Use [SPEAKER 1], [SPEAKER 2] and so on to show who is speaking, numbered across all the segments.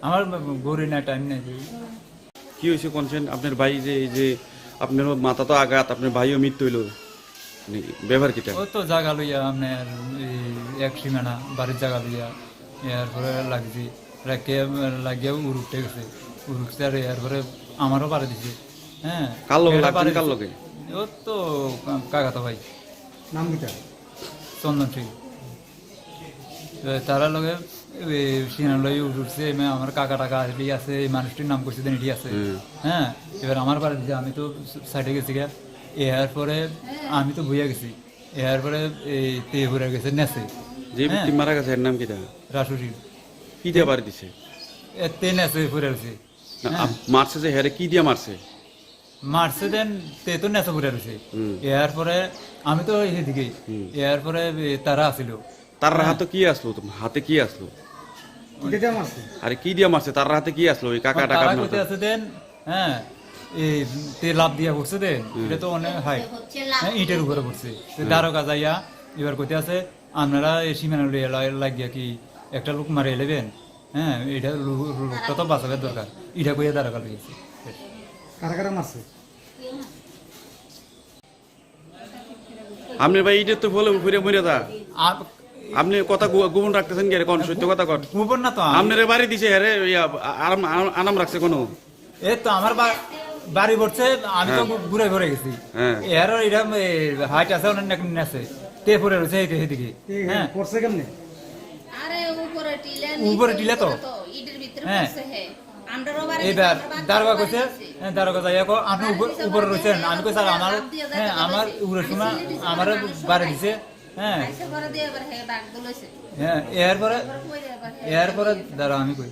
[SPEAKER 1] আমার গড়ি না টাইম নেই।
[SPEAKER 2] কি হয়েছে কোনছেন আপনার ভাই যে এই যে আপনার মাথা তো আঘাত আপনার ভাইও মৃত্যু হইল ব্যবহার কিটা
[SPEAKER 1] ও তো জায়গা লইয়া আপনার এক সীমানা বাড়ির জায়গা লইয়া এরপরে লাগছি লাগিয়ে উড়ুকতে গেছে উড়ুকতে আর এরপরে আমারও পারে দিছে। হ্যাঁ
[SPEAKER 2] কার লগে
[SPEAKER 1] এটা
[SPEAKER 2] লাগছেন
[SPEAKER 1] পারে
[SPEAKER 2] কার
[SPEAKER 1] দিছে।
[SPEAKER 2] লগে
[SPEAKER 1] ও তো কাকাতো ভাই
[SPEAKER 3] নাম কিটা
[SPEAKER 1] চন্দন সিং তারা লগে সিনার লই উঠছে আমার কাকা টাকা আসলেই আছে এই মানুষটির নাম করছে দেন এটি আছে। হ্যাঁ এবার আমার পারে দিছে আমি তো সাইডে গেছি গা এরপরে আমি তো বইয়া গেছি এরপরে এই তে ঘুরে গেছে নেছে
[SPEAKER 2] যে ব্যক্তি মারা গেছে এর নাম কিটা
[SPEAKER 1] রাসুরি
[SPEAKER 2] কি দিয়ে বাড়ি দিছে
[SPEAKER 1] তে নেছে ঘুরে গেছে
[SPEAKER 2] না, মারছে যে হেরে কি দিয়ে মারছে
[SPEAKER 1] মারছে দেন তে তো নেছে ঘুরে গেছে এরপরে আমি তো এদিকে এরপরে তারা আসিল
[SPEAKER 2] তার হাতে কি আসলো তোমার হাতে কি আসলো
[SPEAKER 3] কিটা দিয়ে মারছে
[SPEAKER 2] আরে কি দিয়ে মারছে তার হাতে কি আসলো ওই কাকা টাকা
[SPEAKER 1] তারা কইতে আছে দেন হ্যাঁ এই তে লাভ দিয়া পড়ছে দেন এটা তো অনেক হাই ইটের উপরে পড়ছে দ্বারকা যাইয়া এবার কইতে আছে আপনারা এই সীমানা লাগিয়া কি একটা লোক মারে এলেবেন। হ্যাঁ এটা লোকটা তো বাঁচাবার দরকার এটা কইয়া দ্বারকা লিয়েছে।
[SPEAKER 3] কারা কারা মারছে
[SPEAKER 2] আপনি ভাই এটা তো বলে ঘুরে মরে যা আপনি কথা গোপন রাখতেছেন কি কোন সত্য কথা কর
[SPEAKER 1] গোপন না তো
[SPEAKER 2] আপনার বাড়ি দিছে হেরে আরাম রাখছে কোনো
[SPEAKER 1] এই তো আমার বাড়ি পড়ছে আমি তো ঘুরে ঘুরে গেছি
[SPEAKER 2] হ্যাঁ
[SPEAKER 1] এর এরকম হাইট আছে অনেক আছে তে পরে রয়েছে এদিকে। হ্যাঁ
[SPEAKER 3] করছে কেমনে
[SPEAKER 4] আরে
[SPEAKER 1] উপরে টিলা তো
[SPEAKER 4] ইটের ভিতরে
[SPEAKER 1] হ্যাঁ
[SPEAKER 4] পড়ছে হে আমরারও বাড়ি
[SPEAKER 1] এইবার দারোগা কইছে দারোগা যাইয়া কো আপনি উপরে রয়েছেন আমি কই স্যার আমার হ্যাঁ আমার উপরে শোনা আমার বাড়ি দিছে। হ্যাঁ
[SPEAKER 4] আইসা করে দিয়ে এবার হে ডাক দলইছে
[SPEAKER 1] হ্যাঁ এরপরে এরপরে দাঁড়া আমি কই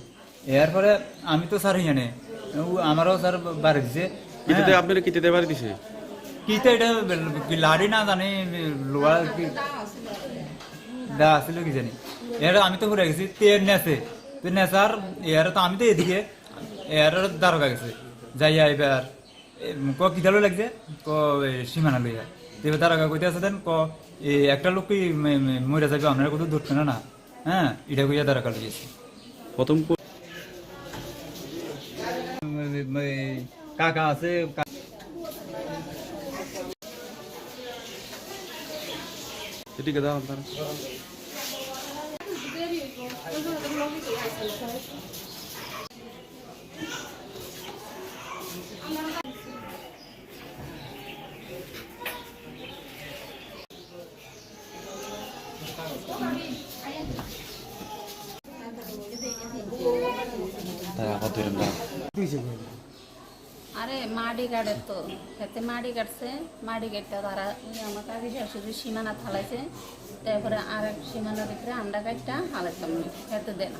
[SPEAKER 1] এরপরে আমি তো স্যার জানে আমারও স্যার বাড়ি দিছে।
[SPEAKER 2] কিতে আপনার কিতে বাড়ি দিছে
[SPEAKER 1] কিতে এটা কি লাড়ি না জানি লোয়া কি দা আসছিল কি জানি এর আমি তো ঘুরে গেছি তের নেছে তো নেচার এর তো আমি তো এদিকে এর দারোগা গেছে যাইয়া এবার ক কিতালো লাগছে ক সীমানা লইয়া এবার দারোগা কইতে আছে দেন ক একটা লোক কি মরে যাবে আপনারা কোথাও ধরছে না। হ্যাঁ এটা কইয়া দারোগা লইয়াছে।
[SPEAKER 2] প্রথম
[SPEAKER 1] কাকা আছে
[SPEAKER 2] ঠিক আছে আপনারা
[SPEAKER 4] আরে মাটি কাটে তো হেতে মাটি কাটছে মাটি কেটে তারা আমার কাকি শাশুড়ি সীমানা থালাইছে তারপরে আর এক সীমানার ভিতরে আন্ডা কাটটা হালাইতাম হেতে দেনা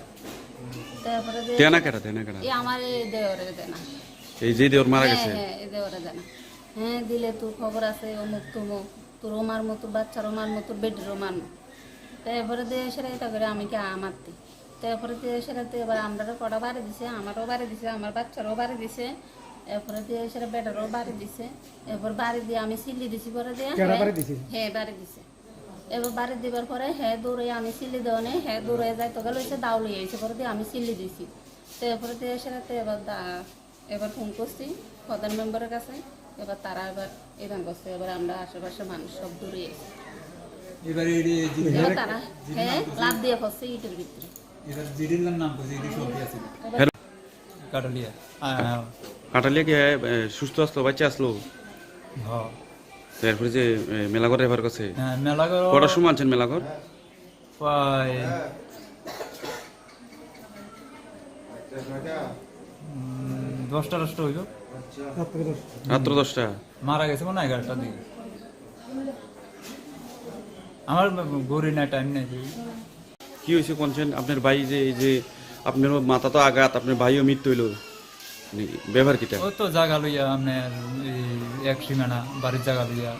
[SPEAKER 4] তারপরে
[SPEAKER 2] দেনা কেটা
[SPEAKER 4] এই আমার এই দেওরে দেনা
[SPEAKER 2] এই যে দেওর মারা গেছে
[SPEAKER 4] হ্যাঁ এই দেওরে দেনা হ্যাঁ দিলে তোর খবর আছে অমুক তমুক তোর ওমার মতো বাচ্চার ওমার মতো বেটির ওমার তারপরে দিয়ে সেটা এটা করে আমি কি মারতি তারপরে দিয়ে সেটাতে এবার আমরাও কটা বাড়ি দিছে আমারও বাড়ি দিছে আমার বাচ্চারও বাড়ি দিছে এরপরে দিয়ে সেটা বেটারও বাড়ি দিছে এরপর বাড়ি দিয়ে আমি সিলি দিছি পরে দিয়ে হ্যাঁ বাড়ি দিছে এবার বাড়ি দিবার পরে হ্যাঁ দৌড়ে আমি সিলি দেওয়া নেই হ্যাঁ দৌড়ে যাইতে গেল হয়েছে দাও লইয়া হয়েছে পরে দিয়ে আমি সিলি দিছি তো এরপরে দিয়ে সেটাতে এবার ফোন করছি প্রধান মেম্বারের কাছে এবার তারা এবার এবার করছে এবার আমরা আশেপাশে মানুষ সব দূরে এসেছি এবার তারা হ্যাঁ লাভ দিয়ে ফসছে ইটের ভিতরে
[SPEAKER 1] কাটলিয়া
[SPEAKER 2] কাটালিয়া কি সুস্থ আসলো বাচ্চা আসলো এরপরে যে মেলাঘর এবার কাছে
[SPEAKER 1] হ্যাঁ মেলাঘর
[SPEAKER 2] কটার সময় আনছেন মেলাঘর
[SPEAKER 1] প্রায় 10টা হইল
[SPEAKER 2] রাত্র 10টা
[SPEAKER 1] মারা গেছে মনে হয় 11টার দিকে আমার গড়ি না টাইম নেই।
[SPEAKER 2] কি হয়েছে কোনছেন আপনার ভাই যে এই যে আপনার মাথা তো আঘাত আপনার ভাইও মৃত্যু হইল ব্যবহার কিটা
[SPEAKER 1] ও তো জায়গা লইয়া আপনার এক সীমানা বাড়ির জায়গা লইয়া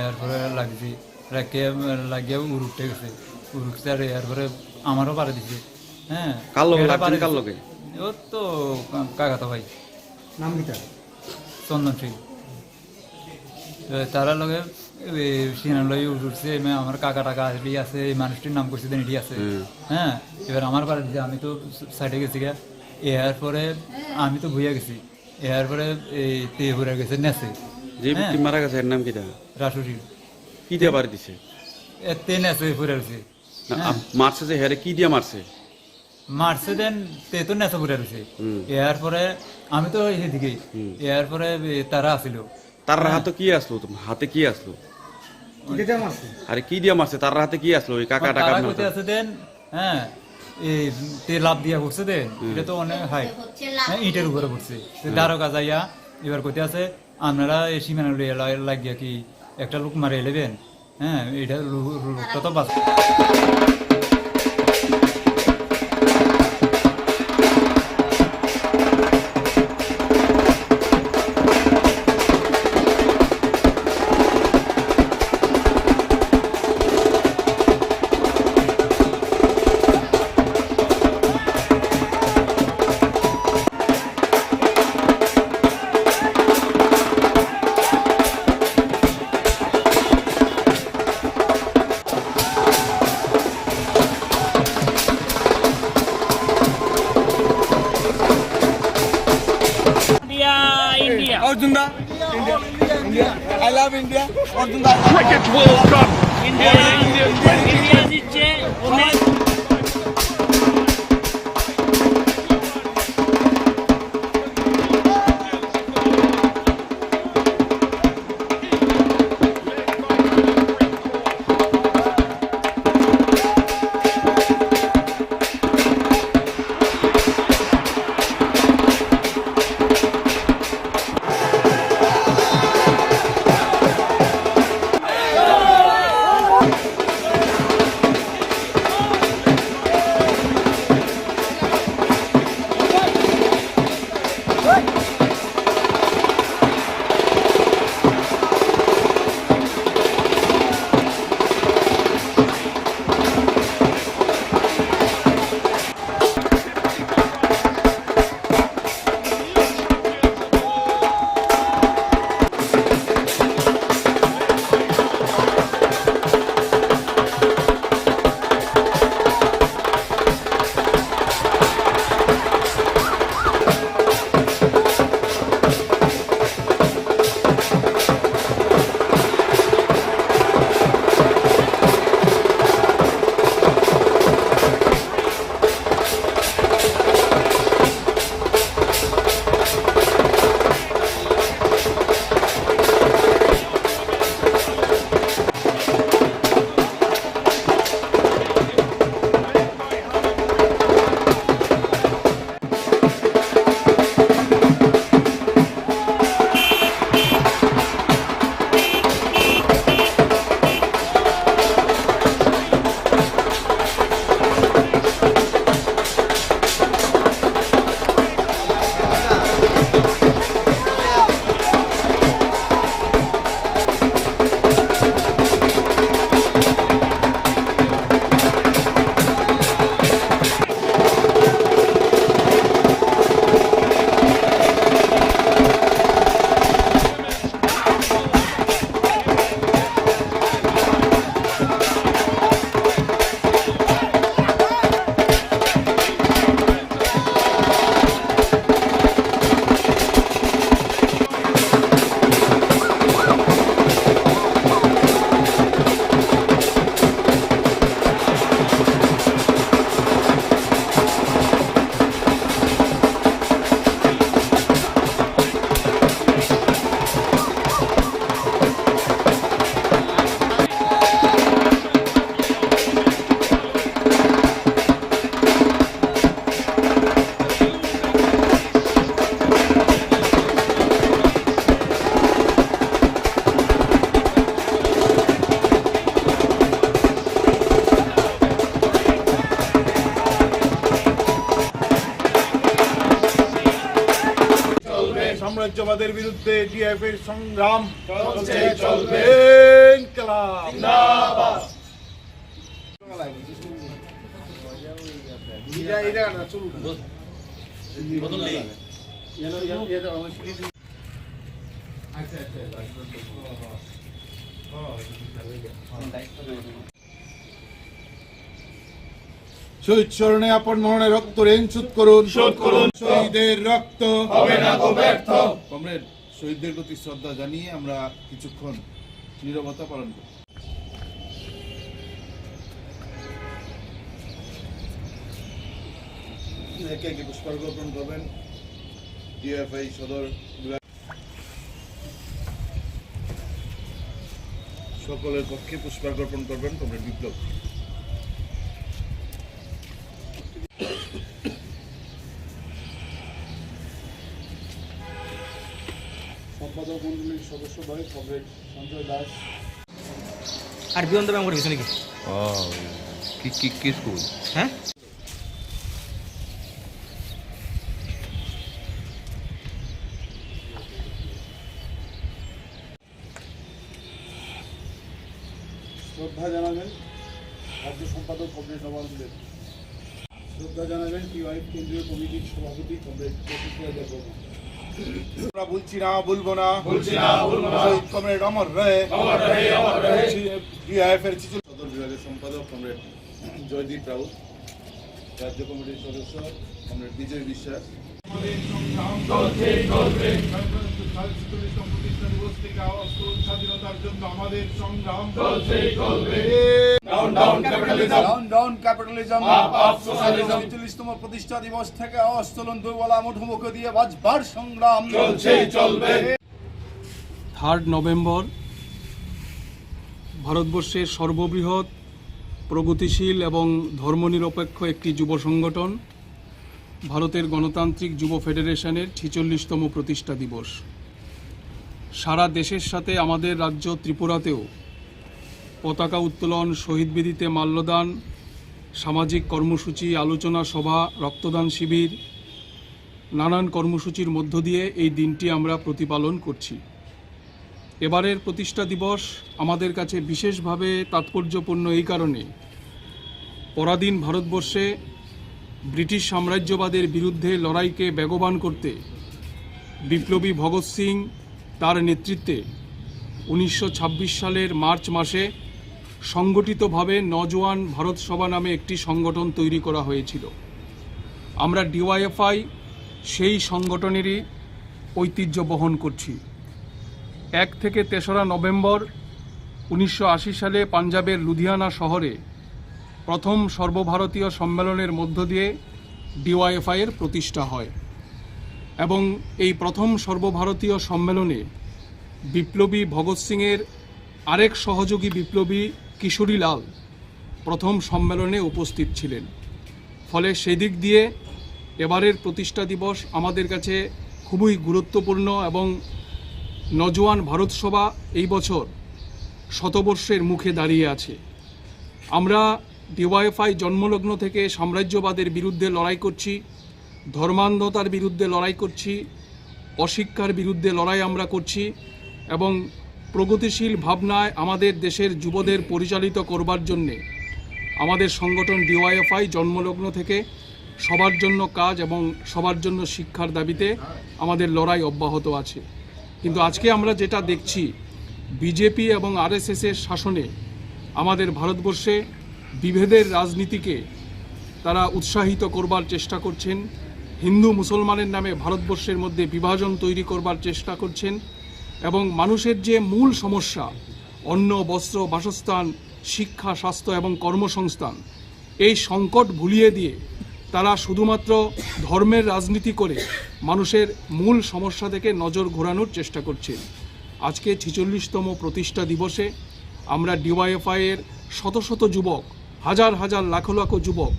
[SPEAKER 1] এরপরে লাগছি লাগিয়ে উড়ুকতে গেছে উড়ুকতে আর এরপরে আমারও পারে দিছে। হ্যাঁ
[SPEAKER 2] কার লগে লাগছেন কার লগে
[SPEAKER 1] ও তো কাকাতো ভাই
[SPEAKER 3] নাম কিটা
[SPEAKER 1] চন্দন সিং তারা লগে সিনার লই উঠছে আমার কাকা টাকা আসলেই আছে এই মানুষটির নাম করছে দেন এটি আছে। হ্যাঁ এবার আমার পারে দিছে আমি তো সাইডে গেছি গা এরপরে আমি তো ভুইয়া গেছি, এরপরে এই তে ঘুরে গেছে নেছে
[SPEAKER 2] যে ব্যক্তি মারা গেছে এর নাম কিটা?
[SPEAKER 1] রাসুরি
[SPEAKER 2] কি দিয়ে বাড়ি দিছে?
[SPEAKER 1] তে নেছে ঘুরে গেছে,
[SPEAKER 2] না, মারছে যে হেরে কি দিয়ে মারছে?
[SPEAKER 1] মারছে দেন তে তো নেছে ঘুরে গেছে। এরপরে আমি তো এদিকে, এরপরে তারা আসিল,
[SPEAKER 2] তার হাতে কি আসলো? হাতে কি আসলো?
[SPEAKER 3] কি দিয়ে মারছে?
[SPEAKER 2] আরে কি দিয়ে মারছে? তার হাতে কি আসলো? ওই কাকা টাকা
[SPEAKER 1] তারা কোথায় আছে দেন, হ্যাঁ এই তে লাভ দিয়া ঘুরছে দেন, এটা তো অনেক হাই, হ্যাঁ ইটের উপরে ঘুরছে। দ্বারকা যাইয়া এবার কোথায় আছে, আপনারা এই সীমানা লাগিয়া কি একটা লোক মারে এলেবেন, হ্যাঁ এটা লোকটা তো বাঁচ।
[SPEAKER 5] Arjun da, India. I love India. Arjun da.
[SPEAKER 6] Cricket World Cup. India জিতছে অনেক।
[SPEAKER 5] সাম্রাজ্যবাদের বিরুদ্ধে ডিএফ এর সংগ্রাম চলছে চলবে ইনকিলাব জিন্দাবাদ। এটা না চলুন বদল নেই। আচ্ছা আচ্ছা
[SPEAKER 7] শহীদ স্মরণে আপন মরণে রক্ত ঋণ শোধ করুন, শহীদের রক্ত হবে না গো ব্যর্থ। কমরেড, শহীদদের প্রতি শ্রদ্ধা জানিয়ে আমরা কিছুক্ষণ নীরবতা পালন করি। একে একে পুষ্পার্ঘ্য অর্পণ করবেন ডিওএফআই সদর বিভাগ। সকলের পক্ষে পুষ্পার্ঘ্য অর্পণ করবেন কমরেড বিপ্লব। সম্পাদক মন্ডলীর সদস্য ভাই কমরেড সঞ্জয় দাস।
[SPEAKER 5] আর বিয়ন্দ ব্যায়াম করে গেছে নাকি?
[SPEAKER 2] কি স্কুল?
[SPEAKER 5] হ্যাঁ,
[SPEAKER 7] শ্রদ্ধা জানাবেন রাজ্য সম্পাদক কমরেড নবাব দেব। শ্রদ্ধা জানাবেন টিওয়াইফ কেন্দ্রীয় কমিটির সভাপতি কমরেড আমরা বলছি না, বলবো না, শহীদ কমরেড অমর রহে। টিওয়াইফ এর সদর বিভাগের সম্পাদক কমরেড জয়দীপ রাউত, রাজ্য কমিটির সদস্য কমরেড বিজয় বিশ্বাস। স্বাধীনতার জন্য আমাদের সংগ্রাম তম প্রতিষ্ঠা দিবস থেকে অস্তলন দুর্বলা মুঠোমুখি দিয়ে বাঁচবার সংগ্রাম চলবে।
[SPEAKER 8] 3 নভেম্বর ভারতবর্ষের সর্ববৃহৎ প্রগতিশীল এবং ধর্মনিরপেক্ষ একটি যুব সংগঠন ভারতের গণতান্ত্রিক যুব ফেডারেশনের 46তম প্রতিষ্ঠা দিবস। সারা দেশের সাথে আমাদের রাজ্য ত্রিপুরাতেও পতাকা উত্তোলন, শহীদ বেদিতে মাল্যদান, সামাজিক কর্মসূচি, আলোচনা সভা, রক্তদান শিবির, নানান কর্মসূচির মধ্য দিয়ে এই দিনটি আমরা প্রতিপালন করছি। এবারের প্রতিষ্ঠা দিবস আমাদের কাছে বিশেষভাবে তাৎপর্যপূর্ণ এই কারণে, পরাধীন ভারতবর্ষে ব্রিটিশ সাম্রাজ্যবাদের বিরুদ্ধে লড়াইকে বেগবান করতে বিপ্লবী ভগৎ সিং তার নেতৃত্বে 1926 সালের মার্চ মাসে সংগঠিতভাবে নওজোয়ান ভারত সভা নামে একটি সংগঠন তৈরি করা হয়েছিল। আমরা ডিওয়াইএফআই সেই সংগঠনেরই ঐতিহ্য বহন করছি। 1 থেকে 3রা নভেম্বর 1980 সালে পাঞ্জাবের লুধিয়ানা শহরে প্রথম সর্বভারতীয় সম্মেলনের মধ্য দিয়ে ডিওয়াইএফআই এর প্রতিষ্ঠা হয় এবং এই প্রথম সর্বভারতীয় সম্মেলনে বিপ্লবী ভগৎ সিংয়ের আরেক সহযোগী বিপ্লবী কিশোরীলাল প্রথম সম্মেলনে উপস্থিত ছিলেন। ফলে সেদিক দিয়ে এবারের প্রতিষ্ঠা দিবস আমাদের কাছে খুবই গুরুত্বপূর্ণ এবং নওজোয়ান ভারত সভা এই বছর শতবর্ষের মুখে দাঁড়িয়ে আছে। আমরা ডিওয়াইএফআই জন্মলগ্ন থেকে সাম্রাজ্যবাদের বিরুদ্ধে লড়াই করছি, ধর্মান্ধতার বিরুদ্ধে লড়াই করছি, অশিক্ষার বিরুদ্ধে লড়াই আমরা করছি এবং প্রগতিশীল ভাবনায় আমাদের দেশের যুবদের পরিচালিত করবার জন্যে আমাদের সংগঠন ডিওয়াইএফআই জন্মলগ্ন থেকে সবার জন্য কাজ এবং সবার জন্য শিক্ষার দাবিতে আমাদের লড়াই অব্যাহত আছে। কিন্তু আজকে আমরা যেটা দেখছি, বিজেপি এবং আরএসএসের শাসনে আমাদের ভারতবর্ষে বিভেদের রাজনীতিকে তারা উৎসাহিত করবার চেষ্টা করছেন, হিন্দু মুসলমানের নামে ভারতবর্ষের মধ্যে বিভাজন তৈরি করবার চেষ্টা করছেন এবং মানুষের যে মূল সমস্যা অন্ন, বস্ত্র, বাসস্থান, শিক্ষা, স্বাস্থ্য এবং কর্মসংস্থান, এই সংকট ভুলিয়ে দিয়ে তারা শুধুমাত্র ধর্মের রাজনীতি করে মানুষের মূল সমস্যা থেকে নজর ঘোরানোর চেষ্টা করছেন। আজকে 46তম প্রতিষ্ঠা দিবসে আমরা ডিওয়াইএফআই এর শত শত যুবক, হাজার হাজার লাখ লাখ যুবক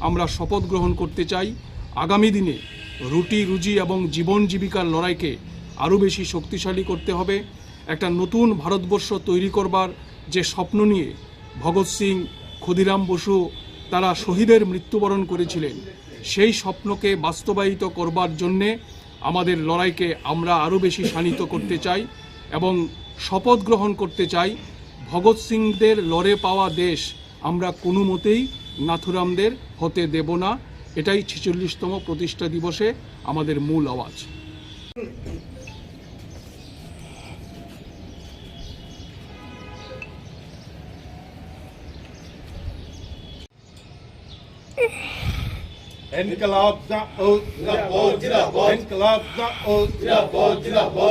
[SPEAKER 8] আমরা শপথ গ্রহণ করতে চাই আগামী দিনে রুটি রুজি এবং জীবন জীবিকার লড়াইকে আরও বেশি শক্তিশালী করতে হবে। একটা নতুন ভারতবর্ষ তৈরি করবার যে স্বপ্ন নিয়ে ভগৎ সিং, ক্ষুদিরাম বসু তারা শহীদের মৃত্যুবরণ করেছিলেন, সেই স্বপ্নকে বাস্তবায়িত করবার জন্যে আমাদের লড়াইকে আমরা আরও বেশি শানিত করতে চাই এবং শপথ গ্রহণ করতে চাই ভগৎ সিংদের লড়ে পাওয়া দেশ আমরা কোনো মতেই নাথুরামদের হতে দেব না। এটাই 46তম প্রতিষ্ঠা দিবসে আমাদের মূল আওয়াজ।
[SPEAKER 7] ইনকলাব দাউদ ইনকলাব দাউদ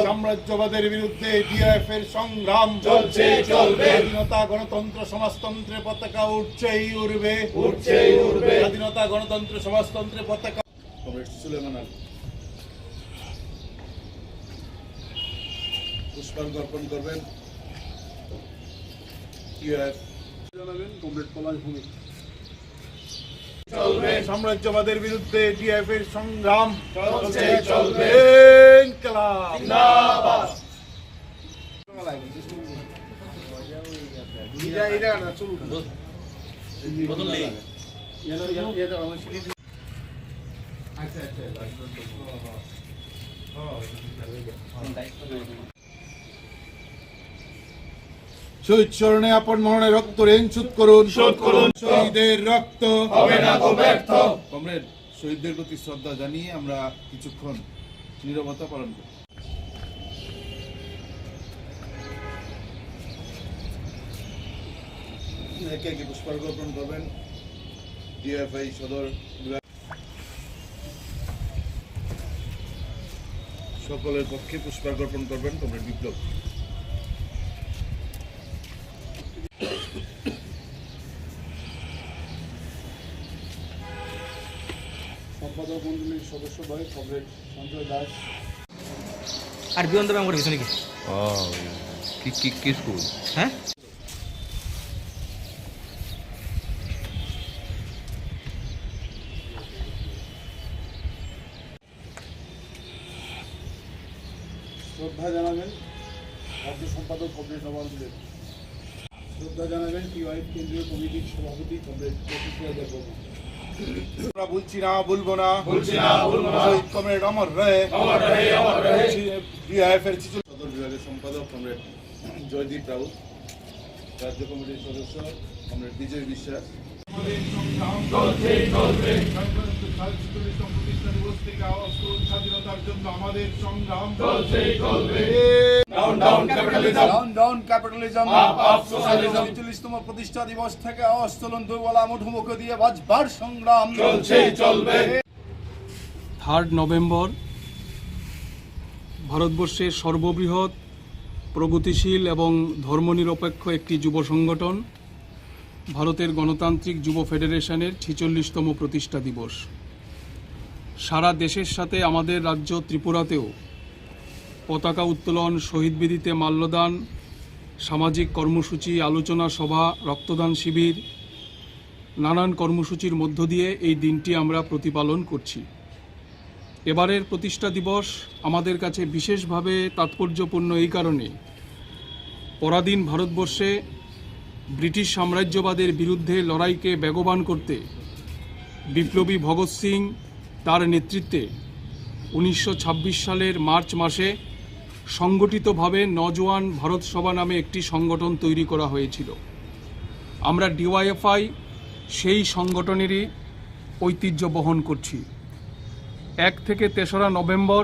[SPEAKER 7] সাম্রাজ্যবাদের বিরুদ্ধে ডিএফ এর সংগ্রাম চলছে চলবে স্বাধীনতা গণতন্ত্র সমাজতন্ত্রের পতাকা উঠছেই উড়বে স্বাধীনতা গণতন্ত্র সমাজতন্ত্রের পতাকা কমরেড সুলেমান আলী পুষ্পার্ঘ্য অর্পণ করবেন ডিএফ জানাবেন কমরেড পলাশ ভূমি চলবে সাম্রাজ্যবাদের বিরুদ্ধে ডিএফ এর সংগ্রাম চলছে চলবে ইনকলাব জিন্দাবাদ শহীদ স্মরণে আপন মরণে রক্ত ঋণ শোধ করুন শহীদের রক্ত হবে না গো ব্যর্থ। কমরেড, শহীদদের প্রতি শ্রদ্ধা জানিয়ে আমরা কিছুক্ষণ নীরবতা পালন করি। একে একে পুষ্পার্ঘ্য অর্পণ করবেন ডিএফআই সদর বিভাগ। সকলের পক্ষে পুষ্পার্ঘ্য অর্পণ করবেন কমরেড বিপ্লব। সম্পাদক মন্ডলীর সদস্য ভাই কমরেড সঞ্জয় দাস।
[SPEAKER 5] আর বিয়ন্দ ব্যায়াম করে কিছু নাকি
[SPEAKER 2] কি স্কুল?
[SPEAKER 5] হ্যাঁ
[SPEAKER 7] শ্রদ্ধা জানাবেন রাজ্য সম্পাদক কমরেড নবাব দেব। শ্রদ্ধা জানাবেন টিওয়াইফ কেন্দ্রীয় কমিটির সভাপতি কমরেড আমরা বলছি না বলবো না শহীদ কমরেড অমর রহে ডিআইএফ এর সদর বিভাগের সম্পাদক কমরেড জয়দীপ রাউত, রাজ্য কমিটির সদস্য কমরেড বিজয় বিশ্বাস। প্রতিষ্ঠা দিবস থেকে স্বাধীনতার জন্য আমাদের সংগ্রাম ডাউন ক্যাপিটালিজম আপ সোশ্যালিজম। ৪৫তম প্রতিষ্ঠা দিবস থেকে অস্তলন দুর্বলা মুঠোমুখ দিয়ে বাঁচবার সংগ্রাম চলবে।
[SPEAKER 8] 3 নভেম্বর ভারতবর্ষের সর্ববৃহৎ প্রগতিশীল এবং ধর্মনিরপেক্ষ একটি যুব সংগঠন ভারতের গণতান্ত্রিক যুব ফেডারেশনের ৪৬তম প্রতিষ্ঠা দিবস। সারা দেশের সাথে আমাদের রাজ্য ত্রিপুরাতেও পতাকা উত্তোলন, শহীদ বেদিতে মাল্যদান, সামাজিক কর্মসূচি, আলোচনা সভা, রক্তদান শিবির, নানান কর্মসূচির মধ্য দিয়ে এই দিনটি আমরা প্রতিপালন করছি। এবারের প্রতিষ্ঠা দিবস আমাদের কাছে বিশেষভাবে তাৎপর্যপূর্ণ এই কারণে, পরাধীন ভারতবর্ষে ব্রিটিশ সাম্রাজ্যবাদের বিরুদ্ধে লড়াইকে বেগবান করতে বিপ্লবী ভগৎ সিং তার নেতৃত্বে 1926 সালের মার্চ মাসে সংগঠিতভাবে নওজোয়ান ভারত সভা নামে একটি সংগঠন তৈরি করা হয়েছিল। আমরা ডিওয়াইএফআই সেই সংগঠনেরই ঐতিহ্য বহন করছি। 1 থেকে 3রা নভেম্বর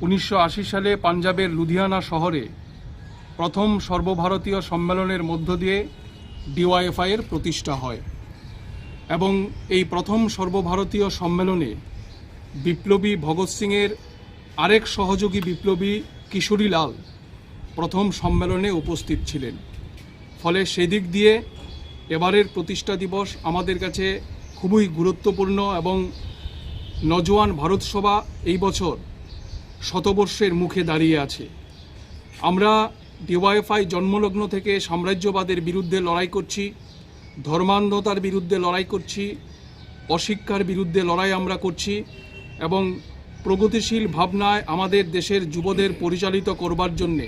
[SPEAKER 8] 1980 সালে পাঞ্জাবের লুধিয়ানা শহরে প্রথম সর্বভারতীয় সম্মেলনের মধ্য দিয়ে ডিওয়াইএফআই এর প্রতিষ্ঠা হয় এবং এই প্রথম সর্বভারতীয় সম্মেলনে বিপ্লবী ভগৎ সিংয়ের আরেক সহযোগী বিপ্লবী কিশোরীলাল প্রথম সম্মেলনে উপস্থিত ছিলেন। ফলে সেদিক দিয়ে এবারের প্রতিষ্ঠা দিবস আমাদের কাছে খুবই গুরুত্বপূর্ণ এবং নওজোয়ান ভারত সভা এই বছর শতবর্ষের মুখে দাঁড়িয়ে আছে। আমরা ডিওয়াইএফআই জন্মলগ্ন থেকে সাম্রাজ্যবাদের বিরুদ্ধে লড়াই করছি, ধর্মান্ধতার বিরুদ্ধে লড়াই করছি, অশিক্ষার বিরুদ্ধে লড়াই আমরা করছি এবং প্রগতিশীল ভাবনায় আমাদের দেশের যুবদের পরিচালিত করবার জন্যে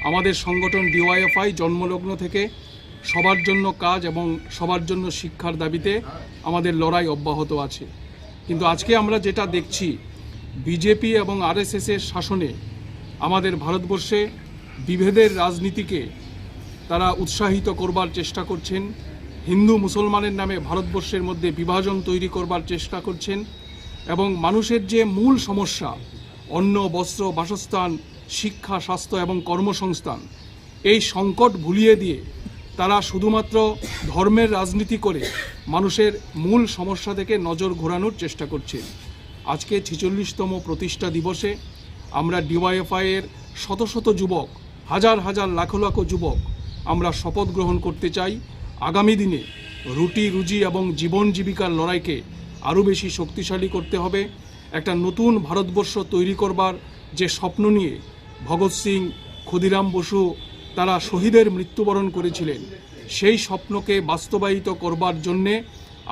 [SPEAKER 8] আমাদের সংগঠন ডিওয়াইএফআই জন্মলগ্ন থেকে সবার জন্য কাজ এবং সবার জন্য শিক্ষার দাবিতে আমাদের লড়াই অব্যাহত আছে। কিন্তু আজকে আমরা যেটা দেখছি, বিজেপি এবং আরএসএসের শাসনে আমাদের ভারতবর্ষে বিভেদের রাজনীতিকে তারা উৎসাহিত করবার চেষ্টা করছেন, হিন্দু মুসলমানের নামে ভারতবর্ষের মধ্যে বিভাজন তৈরি করবার চেষ্টা করছেন এবং মানুষের যে মূল সমস্যা অন্ন, বস্ত্র, বাসস্থান, শিক্ষা, স্বাস্থ্য এবং কর্মসংস্থান, এই সংকট ভুলিয়ে দিয়ে তারা শুধুমাত্র ধর্মের রাজনীতি করে মানুষের মূল সমস্যা থেকে নজর ঘোরানোর চেষ্টা করছেন। আজকে 46তম প্রতিষ্ঠা দিবসে আমরা ডিওয়াইএফআইয়ের শত শত যুবক, হাজার হাজার লাখো লাখো যুবক আমরা শপথ গ্রহণ করতে চাই আগামী দিনে রুটি রুজি এবং জীবন জীবিকার লড়াইকে আরও বেশি শক্তিশালী করতে হবে। একটা নতুন ভারতবর্ষ তৈরি করবার যে স্বপ্ন নিয়ে ভগৎ সিং, ক্ষুদিরাম বসু তারা শহীদের মৃত্যুবরণ করেছিলেন, সেই স্বপ্নকে বাস্তবায়িত করবার জন্যে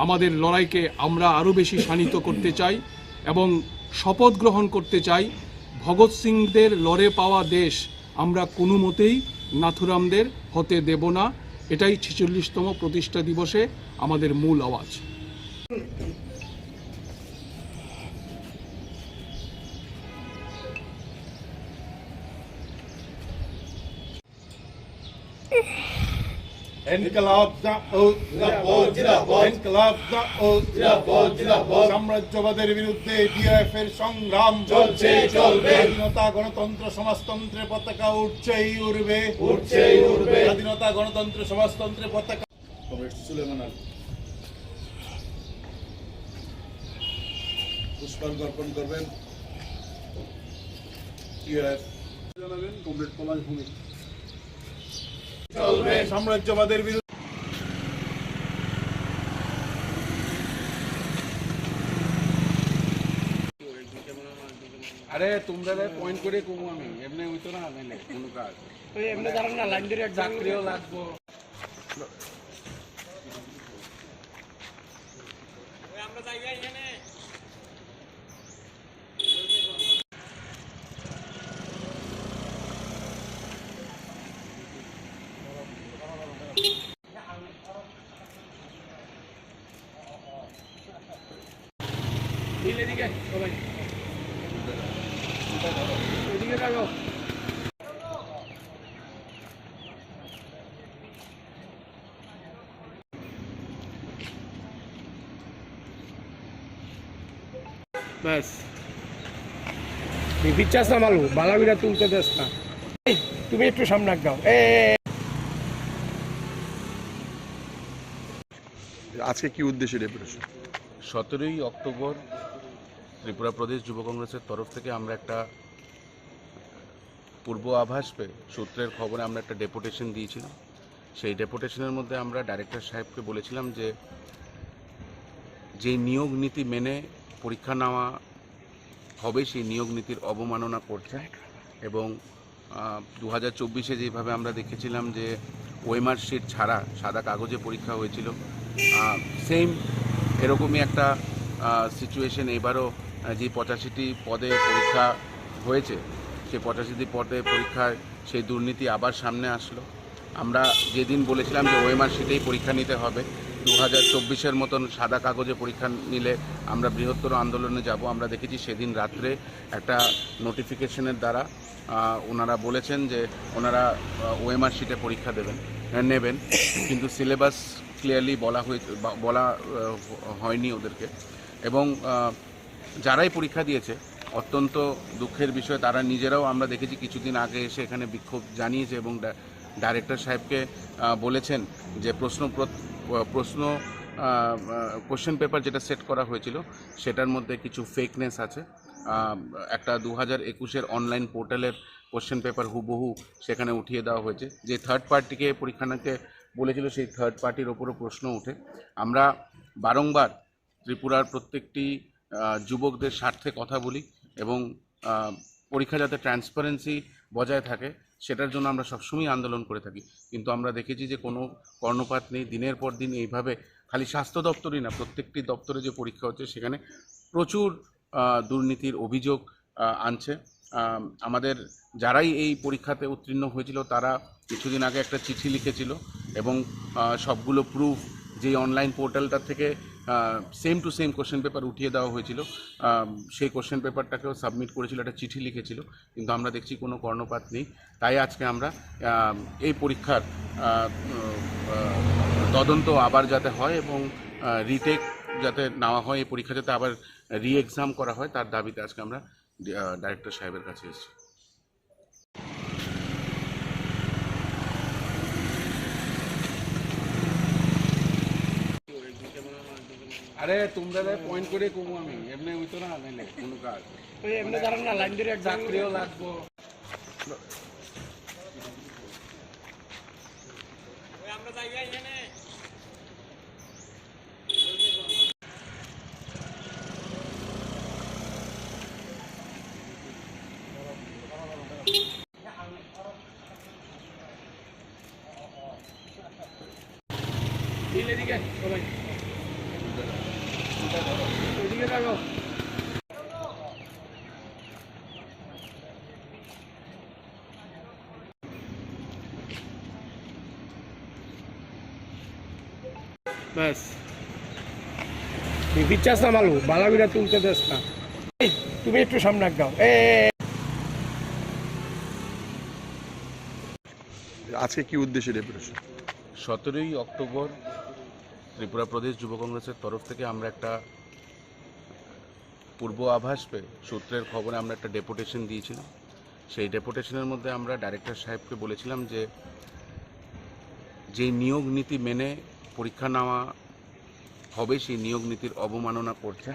[SPEAKER 8] আমাদের লড়াইকে আমরা আরও বেশি শানিত করতে চাই এবং শপথ গ্রহণ করতে চাই ভগৎ সিংদের লড়ে পাওয়া দেশ আমরা কোনো মতেই নাথুরামদের হতে দেব না। এটাই 46তম প্রতিষ্ঠা দিবসে আমাদের মূল আওয়াজ।
[SPEAKER 7] ইনকলাব সাম্রাজ্যবাদের বিরুদ্ধে ডিওএফ এর সংগ্রাম চলছে চলবে। স্বাধীনতা গণতন্ত্র সমাজতন্ত্রের পতাকা উঠছেই উড়বে, উঠছেই উড়বে। স্বাধীনতা গণতন্ত্র সমাজতন্ত্রের পতাকা। সুলেমান আলী পুষ্পার্ঘ অর্পণ করবেন। ডিওএফ জানাবেন কমরেড পলাশ ভূমি চলবে সাম্রাজ্যবাদের বিরুদ্ধে।
[SPEAKER 2] আরে তোমরা পয়েন্ট করে কমু আমি এমনি হইতো না নাইলে কোনো কাজ এমনি দাঁড়ান না, লাইন ধরে চাকরিও লাগবো। আমরা যাই এখানে এদিকে সবাই এদিকে রাখো।
[SPEAKER 6] ব্যাস বিচার সামালু বালাবিরা তুলতে দেস না, তুমি একটু সামনে গাও।
[SPEAKER 5] আজকে কি উদ্দেশ্যে ডেপুটেশন?
[SPEAKER 9] 17ই অক্টোবর ত্রিপুরা প্রদেশ যুব কংগ্রেসের তরফ থেকে আমরা একটা পূর্ব আভাস পেয়ে সূত্রের খবরে আমরা একটা ডেপুটেশন দিয়েছিলাম। সেই ডেপুটেশনের মধ্যে আমরা ডাইরেক্টর সাহেবকে বলেছিলাম যে নিয়োগ নীতি মেনে পরীক্ষা নেওয়া হবে সেই নিয়োগ নীতির অবমাননা করছে এবং 2024-এ যেভাবে আমরা দেখেছিলাম যে ওএমআর শিট ছাড়া সাদা কাগজে পরীক্ষা হয়েছিল, সেম এরকমই একটা সিচুয়েশন এবারও যে 85টি পদে পরীক্ষা হয়েছে সেই 85টি পদে পরীক্ষায় সেই দুর্নীতি আবার সামনে আসলো। আমরা যেদিন বলেছিলাম যে ওএমআর শিটেই পরীক্ষা নিতে হবে, 2024-এর মতন সাদা কাগজে পরীক্ষা নিলে আমরা বৃহত্তর আন্দোলনে যাব। আমরা দেখেছি সেদিন রাত্রে একটা নোটিফিকেশনের দ্বারা ওনারা বলেছেন যে ওনারা ওএমআর শিটে পরীক্ষা নেবেন, কিন্তু সিলেবাস ক্লিয়ারলি বলা হয়নি ওদেরকে। এবং যারাই পরীক্ষা দিয়েছে অত্যন্ত দুঃখের বিষয়, তারা নিজেরাও আমরা দেখেছি কিছুদিন আগে এসে এখানে বিক্ষোভ জানিয়েছে এবং ডাইরেক্টর সাহেবকে বলেছেন যে কোশ্চেন পেপার যেটা সেট করা হয়েছিল সেটার মধ্যে কিছু ফেকনেস আছে। একটা 2021-এর অনলাইন পোর্টালের কোশ্চেন পেপার হুবহু সেখানে উঠিয়ে দেওয়া হয়েছে। যে থার্ড পার্টিকে পরীক্ষা নিতে বলেছিল সেই থার্ড পার্টির ওপরও প্রশ্ন ওঠে। আমরা বারংবার ত্রিপুরার প্রত্যেকটি যুবকদের স্বার্থে কথা বলি এবং পরীক্ষা যাতে ট্রান্সপারেন্সি বজায় থাকে সেটার জন্য আমরা সবসময় আন্দোলন করে থাকি, কিন্তু আমরা দেখেছি যে কোনো কর্ণপাত নেই। দিনের পর দিন এইভাবে খালি স্বাস্থ্য দপ্তরই না, প্রত্যেকটি দপ্তরে যে পরীক্ষা হচ্ছে সেখানে প্রচুর দুর্নীতির অভিযোগ আনছে। আমাদের যারাই এই পরীক্ষাতে উত্তীর্ণ হয়েছিল তারা কিছুদিন আগে একটা চিঠি লিখেছিল এবং সবগুলো প্রুফ যে অনলাইন পোর্টালটা থেকে same to same question paper উঠিয়ে দেওয়া হয়েছিল, সেই কোশ্চেন পেপারটাকেও সাবমিট করেছিল, একটা চিঠি লিখেছিল, কিন্তু আমরা দেখছি কোনো কর্ণপাত নেই। তাই আজকে আমরা এই পরীক্ষার তদন্ত আবার যাতে হয় এবং রিটেক যাতে নেওয়া হয়, এই পরীক্ষা যাতে আবার রি এক্সাম করা হয় তার দাবিতে আজকে আমরা ডাইরেক্টর সাহেবের কাছে এসেছি। আরে তোমরা পয়েন্ট করে কমু আমি এমনি হইতো না নাইলে কোনো কাজ
[SPEAKER 6] ওই এমনি দাঁড়ান না, লাইন ধরে এক
[SPEAKER 9] চাকরিও লাগবো।
[SPEAKER 6] দিলে দিকে সবাই ওইদিকে রাখো। ব্যাস বিচাস না মালু বালাবিরা তুলতে দেস না। এই, তুমি একটু সামনে আগাও।
[SPEAKER 2] আজকে কি উদ্দেশ্যে ডেপুটেশন?
[SPEAKER 9] 17ই অক্টোবর ত্রিপুরা প্রদেশ যুব কংগ্রেসের তরফ থেকে আমরা একটা পূর্ব আভাস পেয়ে সূত্রের খবরে আমরা একটা ডেপুটেশন দিয়েছিলাম। সেই ডেপুটেশনের মধ্যে আমরা ডাইরেক্টর সাহেবকে বলেছিলাম যে যেই নিয়োগ নীতি মেনে পরীক্ষা নেওয়া হবে সেই নিয়োগ নীতির অবমাননা করছে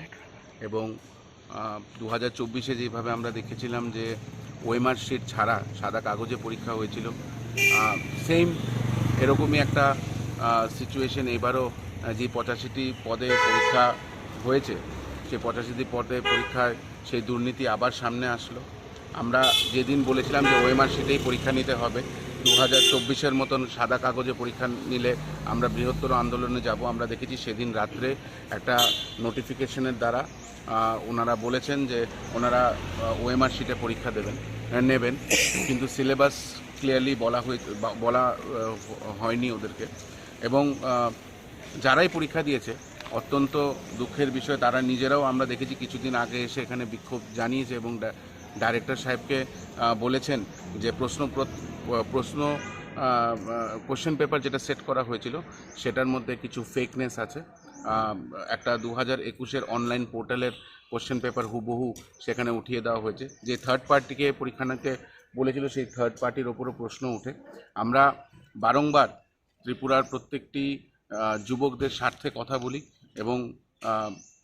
[SPEAKER 9] এবং 2024-এ যেভাবে আমরা দেখেছিলাম যে ওএমআর শিট ছাড়া সাদা কাগজে পরীক্ষা হয়েছিল, সেম এরকমই একটা সিচুয়েশন এবারও যে 85টি পদে পরীক্ষা হয়েছে সেই 85টি পদে পরীক্ষায় সেই দুর্নীতি আবার সামনে আসলো। আমরা যেদিন বলেছিলাম যে ওএমআর শিটেই পরীক্ষা নিতে হবে, 2024-এর মতন সাদা কাগজে পরীক্ষা নিলে আমরা বৃহত্তর আন্দোলনে যাব। আমরা দেখেছি সেদিন রাত্রে একটা নোটিফিকেশনের দ্বারা ওনারা বলেছেন যে ওনারা ওএমআর শিটে পরীক্ষা নেবেন, কিন্তু সিলেবাস ক্লিয়ারলি বলা হয়নি ওদেরকে। এবং যারাই পরীক্ষা দিয়েছে অত্যন্ত দুঃখের বিষয়, তারা নিজেরাও আমরা দেখেছি কিছুদিন আগে এসে এখানে বিক্ষোভ জানিয়েছে এবং ডাইরেক্টর সাহেবকে বলেছেন যে কোশ্চেন পেপার যেটা সেট করা হয়েছিল সেটার মধ্যে কিছু ফেকনেস আছে। একটা 2021-এর অনলাইন পোর্টালের কোশ্চেন পেপার হুবহু সেখানে উঠিয়ে দেওয়া হয়েছে। যে থার্ড পার্টিকে পরীক্ষা নিতে বলেছিল সেই থার্ড পার্টির ওপরও প্রশ্ন ওঠে। আমরা বারংবার ত্রিপুরার প্রত্যেকটি যুবকদের স্বার্থে কথা বলি এবং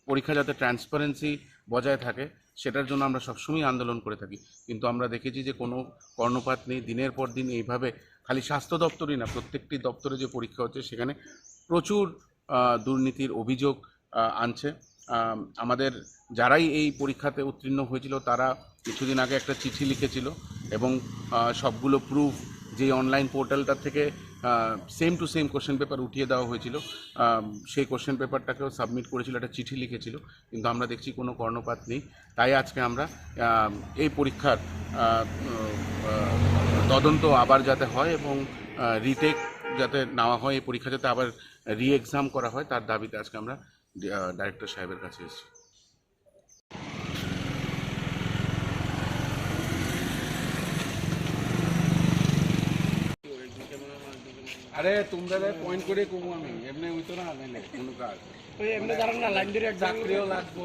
[SPEAKER 9] পরীক্ষা যাতে ট্রান্সপারেন্সি বজায় থাকে সেটার জন্য আমরা সবসময় আন্দোলন করে থাকি, কিন্তু আমরা দেখেছি যে কোনো কর্ণপাত নেই। দিনের পর দিন এইভাবে খালি স্বাস্থ্য দপ্তরই না, প্রত্যেকটি দপ্তরে যে পরীক্ষা হচ্ছে সেখানে প্রচুর দুর্নীতির অভিযোগ আনছে। আমাদের যারাই এই পরীক্ষাতে উত্তীর্ণ হয়েছিল তারা কিছুদিন আগে একটা চিঠি লিখেছিল এবং সবগুলো প্রুফ যে অনলাইন পোর্টালটার থেকে same to same question paper উঠিয়ে দেওয়া হয়েছিল, সেই কোশ্চেন পেপারটাকেও সাবমিট করেছিল, একটা চিঠি লিখেছিল, কিন্তু আমরা দেখছি কোনো কর্ণপাত নেই। তাই আজকে আমরা এই পরীক্ষার তদন্ত আবার যাতে হয় এবং রিটেক যাতে নেওয়া হয়, এই পরীক্ষা যাতে আবার এক্সাম করা হয় তার দাবিতে আজকে আমরা ডাইরেক্টর সাহেবের কাছে এসেছি। আরে তোমরা পয়েন্ট করে কমু আমি এমনি হইতো না নাইলে কোনো কাজ
[SPEAKER 6] ওই এমনি দাঁড়ান না, লাইন ধরে এক
[SPEAKER 9] চাকরিও লাগবো।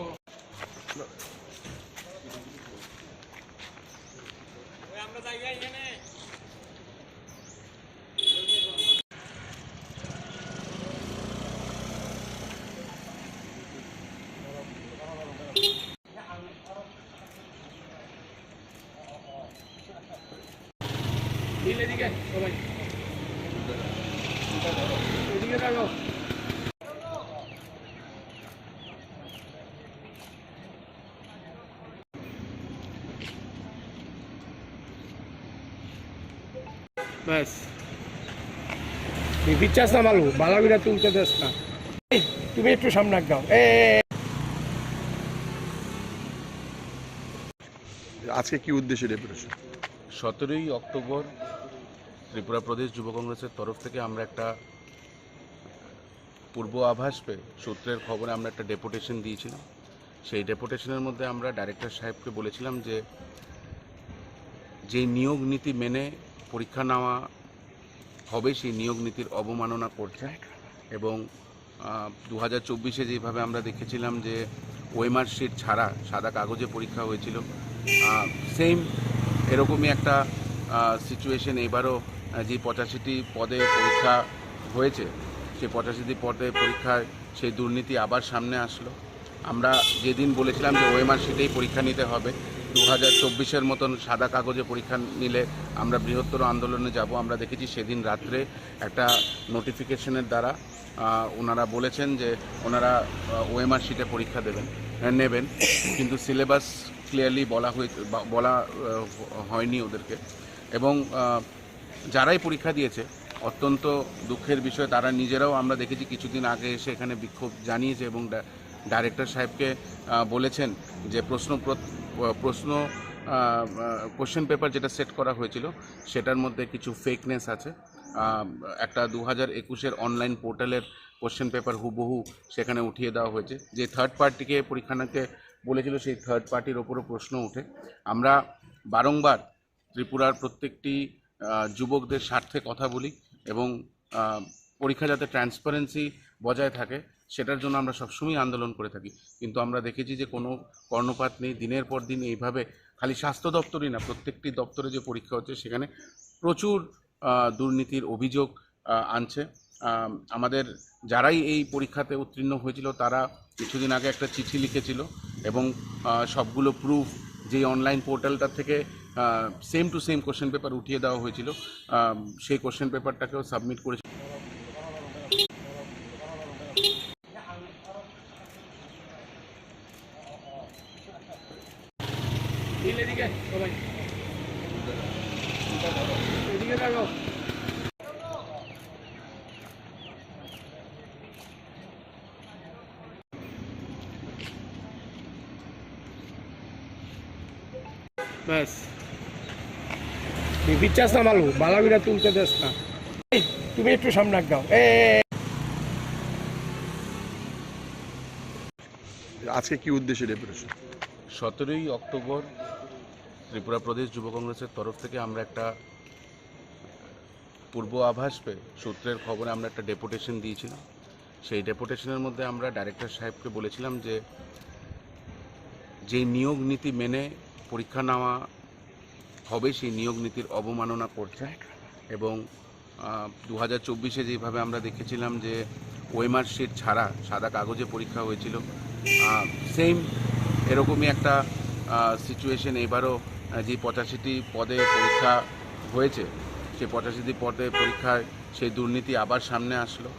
[SPEAKER 6] দিলে দিকে সবাই ওইদিকে রাখো। ব্যাস বিচাস না মালু বালাবিরা তুলতে দেস না। এই, তুমি একটু সামনে আগাও।
[SPEAKER 2] আজকে কি উদ্দেশ্যে ডেপুটেশন?
[SPEAKER 9] 17ই অক্টোবর ত্রিপুরা প্রদেশ যুব কংগ্রেসের তরফ থেকে আমরা একটা পূর্ব আভাস পেয়ে সূত্রের খবরে আমরা একটা ডেপুটেশন দিয়েছিলাম। সেই ডেপুটেশনের মধ্যে আমরা ডাইরেক্টর সাহেবকে বলেছিলাম যে যেই নিয়োগ নীতি মেনে পরীক্ষা নেওয়া হবে সেই নিয়োগ নীতির অবমাননা করছে এবং 2024-এ যেভাবে আমরা দেখেছিলাম যে ওএমআর শিট ছাড়া সাদা কাগজে পরীক্ষা হয়েছিল, সেম এরকমই একটা সিচুয়েশন এবারও যে 85টি পদে পরীক্ষা হয়েছে সেই 85টি পদে পরীক্ষায় সেই দুর্নীতি আবার সামনে আসলো। আমরা যেদিন বলেছিলাম যে ওএমআর শিটেই পরীক্ষা নিতে হবে, 2024-এর মতন সাদা কাগজে পরীক্ষা নিলে আমরা বৃহত্তর আন্দোলনে যাব, আমরা দেখেছি সেদিন রাত্রে একটা নোটিফিকেশনের দ্বারা ওনারা বলেছেন যে ওনারা ওএমআর শিটে পরীক্ষা নেবেন, কিন্তু সিলেবাস ক্লিয়ারলি বলা হয়নি ওদেরকে। এবং যারাই পরীক্ষা দিয়েছে অত্যন্ত দুঃখের বিষয়, তারা নিজেরাও আমরা দেখেছি কিছুদিন আগে এসে এখানে বিক্ষোভ জানিয়েছে এবং ডাইরেক্টর সাহেবকে বলেছেন যে কোশ্চেন পেপার যেটা সেট করা হয়েছিল সেটার মধ্যে কিছু ফেকনেস আছে। একটা 2021-এর অনলাইন পোর্টালের কোশ্চেন পেপার হুবহু সেখানে উঠিয়ে দেওয়া হয়েছে। যে থার্ড পার্টিকে পরীক্ষাকে বলেছিল সেই থার্ড পার্টির ওপরও প্রশ্ন ওঠে। আমরা বারংবার ত্রিপুরার প্রত্যেকটি যুবকদের স্বার্থে কথা বলি এবং পরীক্ষা যাতে ট্রান্সপারেন্সি বজায় থাকে সেটার জন্য আমরা সবসময় আন্দোলন করে থাকি, কিন্তু আমরা দেখেছি যে কোনো কর্ণপাত নেই। দিনের পর দিন এইভাবে খালি স্বাস্থ্য দপ্তরই না, প্রত্যেকটি দপ্তরে যে পরীক্ষা হচ্ছে সেখানে প্রচুর দুর্নীতির অভিযোগ আনছে। আমাদের যারাই এই পরীক্ষাতে উত্তীর্ণ হয়েছিল তারা কিছুদিন আগে একটা চিঠি লিখেছিল এবং সবগুলো প্রুফ যে অনলাইন পোর্টালটা থেকে same to same question paper উঠিয়ে দেওয়া হয়েছিল, সেই কোশ্চেন পেপারটাকেও সাবমিট করেছিল।
[SPEAKER 6] ব্যাস বিচার সামালু বালাবিরা তুলতে দেস না। তুমি একটু সামনে দাও।
[SPEAKER 5] আজকে কি উদ্দেশ্যে ডেপুটেশন?
[SPEAKER 9] 17ই অক্টোবর ত্রিপুরা প্রদেশ যুব কংগ্রেসের তরফ থেকে আমরা একটা পূর্ব আভাস পেয়ে সূত্রের খবরে আমরা একটা ডেপুটেশন দিয়েছিলাম। সেই ডেপুটেশনের মধ্যে আমরা ডাইরেক্টর সাহেবকে বলেছিলাম যে যেই নিয়োগ নীতি মেনে পরীক্ষা নেওয়া হবে সেই নিয়োগ নীতির অবমাননা করছে এবং 2024-এ যেভাবে আমরা দেখেছিলাম যে ওএমআর শিট ছাড়া সাদা কাগজে পরীক্ষা হয়েছিল, সেম এরকমই একটা সিচুয়েশন এবারও যে 85টি পদে পরীক্ষা হয়েছে সেই 85টি পদে পরীক্ষায় সেই দুর্নীতি আবার সামনে আসলো।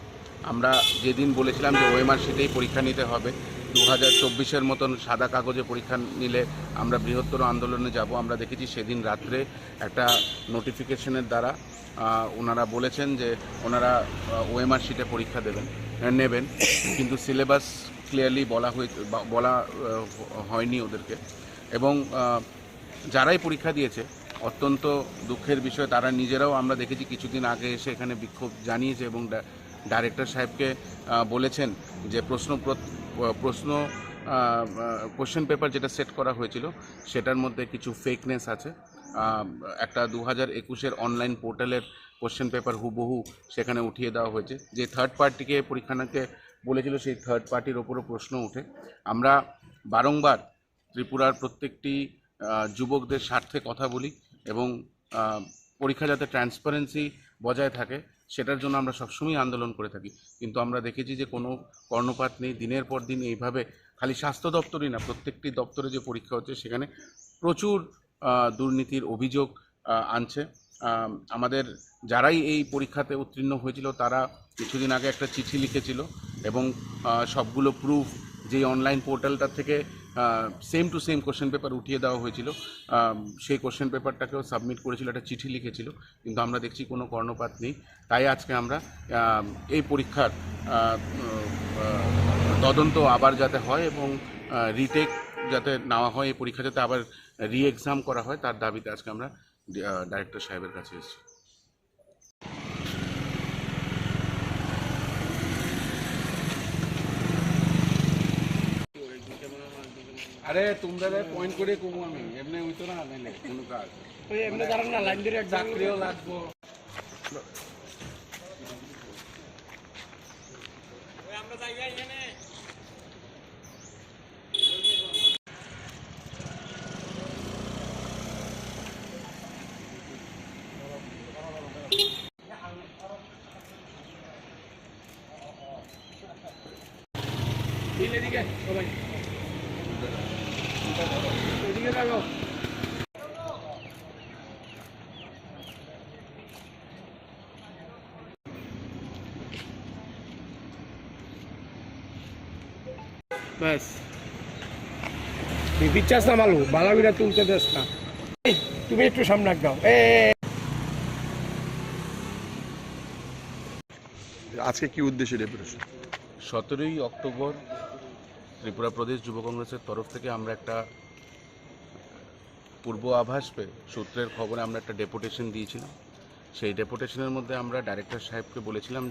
[SPEAKER 9] আমরা যেদিন বলেছিলাম যে ওএমআর শিটেই পরীক্ষা নিতে হবে, 2024-এর মতন সাদা কাগজে পরীক্ষা নিলে আমরা বৃহত্তর আন্দোলনে যাব, আমরা দেখেছি সেদিন রাত্রে একটা নোটিফিকেশনের দ্বারা ওনারা বলেছেন যে ওনারা ওএমআর শিটে পরীক্ষা নেবেন, কিন্তু সিলেবাস ক্লিয়ারলি বলা হয়নি ওদেরকে। এবং যারাই পরীক্ষা দিয়েছে অত্যন্ত দুঃখের বিষয়, তারা নিজেরাও আমরা দেখেছি কিছুদিন আগে এসে এখানে বিক্ষোভ জানিয়েছে এবং ডাইরেক্টর সাহেবকে বলেছেন যে কোশ্চেন পেপার যেটা সেট করা হয়েছিল সেটার মধ্যে কিছু ফেকনেস আছে। একটা 2021-এর অনলাইন পোর্টালের কোশ্চেন পেপার হুবহু সেখানে উঠিয়ে দেওয়া হয়েছে। যে থার্ড পার্টিকে পরীক্ষাকে বলেছিল সেই থার্ড পার্টির ওপরও প্রশ্ন ওঠে। আমরা বারংবার ত্রিপুরার প্রত্যেকটি যুবকদের স্বার্থে কথা বলি এবং পরীক্ষা যাতে ট্রান্সপারেন্সি বজায় থাকে সেটার জন্য আমরা সবসময় আন্দোলন করে থাকি, কিন্তু আমরা দেখেছি যে কোনো কর্ণপাত নেই। দিনের পর দিন এইভাবে খালি স্বাস্থ্য দপ্তরই না, প্রত্যেকটি দপ্তরে যে পরীক্ষা হচ্ছে সেখানে প্রচুর দুর্নীতির অভিযোগ আনছে। আমাদের যারাই এই পরীক্ষাতে উত্তীর্ণ হয়েছিল তারা কিছুদিন আগে একটা চিঠি লিখেছিল এবং সবগুলো প্রুফ যে অনলাইন পোর্টালটা থেকে same to same question paper উঠিয়ে দেওয়া হয়েছিল, সেই কোশ্চেন পেপারটাকেও সাবমিট করেছিল, একটা চিঠি লিখেছিল, কিন্তু আমরা দেখছি কোনো কর্ণপাত নেই। তাই আজকে আমরা এই পরীক্ষার তদন্ত আবার যাতে হয় এবং রিটেক যাতে নেওয়া হয়, এই পরীক্ষা যাতে আবার রি এক্সাম করা হয় তার দাবিতে আজকে আমরা ডাইরেক্টর সাহেবের কাছে এসেছি। আরে তোমরা পয়েন্ট করে কমু আমি এমনি হইতো না নাইলে কোনো কাজ
[SPEAKER 6] ওই এমনি দাঁড়ান না, লাইন ধরে
[SPEAKER 9] চাকরিও লাগবো।
[SPEAKER 6] আমরা জায়গা এখানে এদিকে সবাই এদিকে থাকো ব্যাস বিশ্বাস না মালু বালাবিরা তুলতে দেস না তুমি একটু সামনে দাও
[SPEAKER 5] আজকে কি উদ্দেশ্যে ডেপুটেশন?
[SPEAKER 9] 17ই অক্টোবর ত্রিপুরা প্রদেশ যুব কংগ্রেসের তরফ থেকে আমরা একটা পূর্ব আভাস পেয়ে সূত্রের খবরে আমরা একটা ডেপুটেশন দিয়েছিলাম। সেই ডেপুটেশনের মধ্যে আমরা ডাইরেক্টর সাহেবকে বলেছিলাম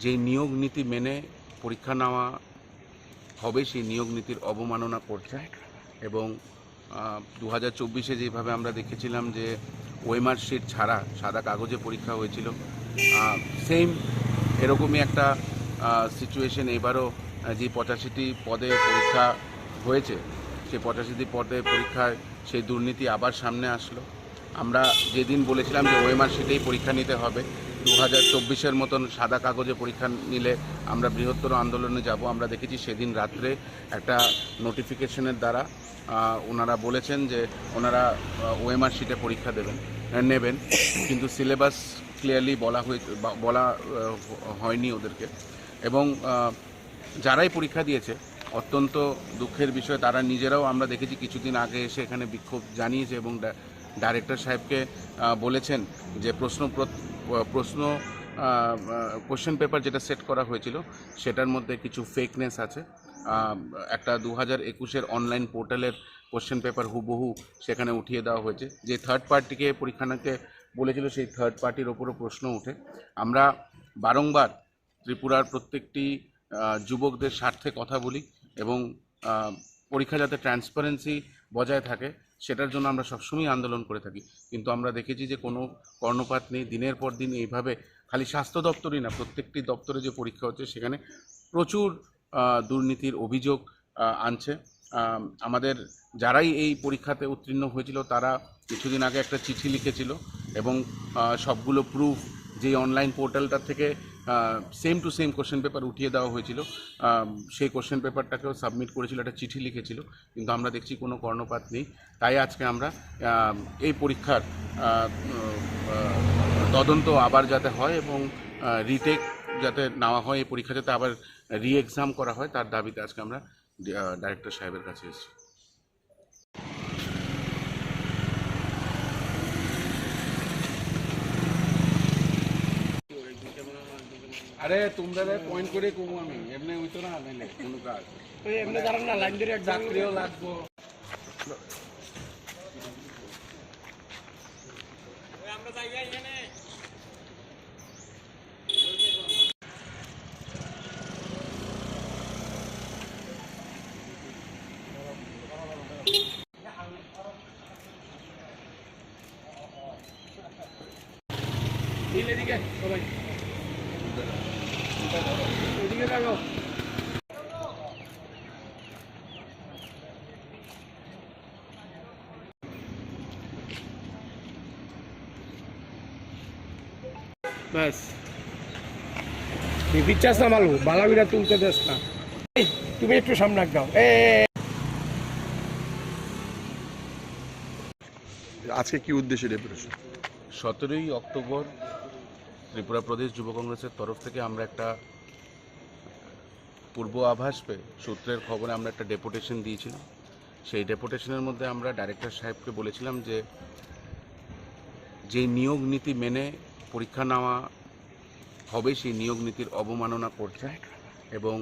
[SPEAKER 9] যে নিয়োগ নীতি মেনে পরীক্ষা নেওয়া হবে সেই নিয়োগ নীতির অবমাননা করছে এবং 2024-এ যেভাবে আমরা দেখেছিলাম যে ওএমআর শিট ছাড়া সাদা কাগজে পরীক্ষা হয়েছিল, সেম এরকমই একটা সিচুয়েশন এবারও যে 85টি পদে পরীক্ষা হয়েছে সেই 85টি পদে পরীক্ষায় সেই দুর্নীতি আবার সামনে আসলো। আমরা যেদিন বলেছিলাম যে ওএমআর শিটেই পরীক্ষা নিতে হবে, 2024-এর মতন সাদা কাগজে পরীক্ষা নিলে আমরা বৃহত্তর আন্দোলনে যাব। আমরা দেখেছি সেদিন রাত্রে একটা নোটিফিকেশনের দ্বারা ওনারা বলেছেন যে ওনারা ওএমআর শিটে পরীক্ষা নেবেন, কিন্তু সিলেবাস ক্লিয়ারলি বলা হয়নি ওদেরকে। এবং যারাই পরীক্ষা দিয়েছে অত্যন্ত দুঃখের বিষয়, তারা নিজেরাও আমরা দেখেছি কিছুদিন আগে এসে এখানে বিক্ষোভ জানিয়েছে এবং ডাইরেক্টর সাহেবকে বলেছেন যে কোশ্চেন পেপার যেটা সেট করা হয়েছিল সেটার মধ্যে কিছু ফেকনেস আছে। একটা 2021-এর অনলাইন পোর্টালের কোশ্চেন পেপার হুবহু সেখানে উঠিয়ে দেওয়া হয়েছে। যে থার্ড পার্টিকে পরীক্ষা নিতে বলেছিল সেই থার্ড পার্টির ওপরও প্রশ্ন ওঠে। আমরা বারংবার ত্রিপুরার প্রত্যেকটি যুবকদের স্বার্থে কথা বলি এবং পরীক্ষা যাতে ট্রান্সপারেন্সি বজায় থাকে সেটার জন্য আমরা সবসময় আন্দোলন করে থাকি, কিন্তু আমরা দেখেছি যে কোনো কর্ণপাত নেই। দিনের পর দিন এইভাবে খালি স্বাস্থ্য দপ্তরই না, প্রত্যেকটি দপ্তরে যে পরীক্ষা হচ্ছে সেখানে প্রচুর দুর্নীতির অভিযোগ আনছে। আমাদের যারাই এই পরীক্ষাতে উত্তীর্ণ হয়েছিল তারা কিছুদিন আগে একটা চিঠি লিখেছিল এবং সবগুলো প্রুফ যে অনলাইন পোর্টালটা থেকে same to same question paper উঠিয়ে দেওয়া হয়েছিল, সেই কোশ্চেন পেপারটাকেও সাবমিট করেছিল, একটা চিঠি লিখেছিল, কিন্তু আমরা দেখছি কোনো কর্ণপাত নেই। তাই আজকে আমরা এই পরীক্ষার তদন্ত আবার যাতে হয় এবং রিটেক যাতে নেওয়া হয়, এই পরীক্ষা যাতে আবার রি এক্সাম করা হয় তার দাবিতে আজকে আমরা ডাইরেক্টর সাহেবের কাছে এসেছি। আরে তোমরা পয়েন্ট করে কমু আমি এমনি হইতো না নাইলে কোনো কাজ
[SPEAKER 6] এমনি দাঁড়ান না, লাইন ধরে
[SPEAKER 9] চাকরিও লাগবো।
[SPEAKER 6] এদিকে সবাই এদিকে থাকো ব্যাস বিশ্বাস না মালু বালাবিরা তুলতে দেস না তুমি একটু সামনে দাও
[SPEAKER 5] আজকে কি উদ্দেশ্যে ডেপুটেশন?
[SPEAKER 9] 17ই অক্টোবর ত্রিপুরা প্রদেশ যুব কংগ্রেসের তরফ থেকে আমরা একটা পূর্ব আভাস পেয়ে সূত্রের খবরে আমরা একটা ডেপুটেশন দিয়েছিলাম। সেই ডেপুটেশনের মধ্যে আমরা ডাইরেক্টর সাহেবকে বলেছিলাম যে নিয়োগ নীতি মেনে পরীক্ষা নেওয়া হবে সেই নিয়োগ নীতির অবমাননা করছে এবং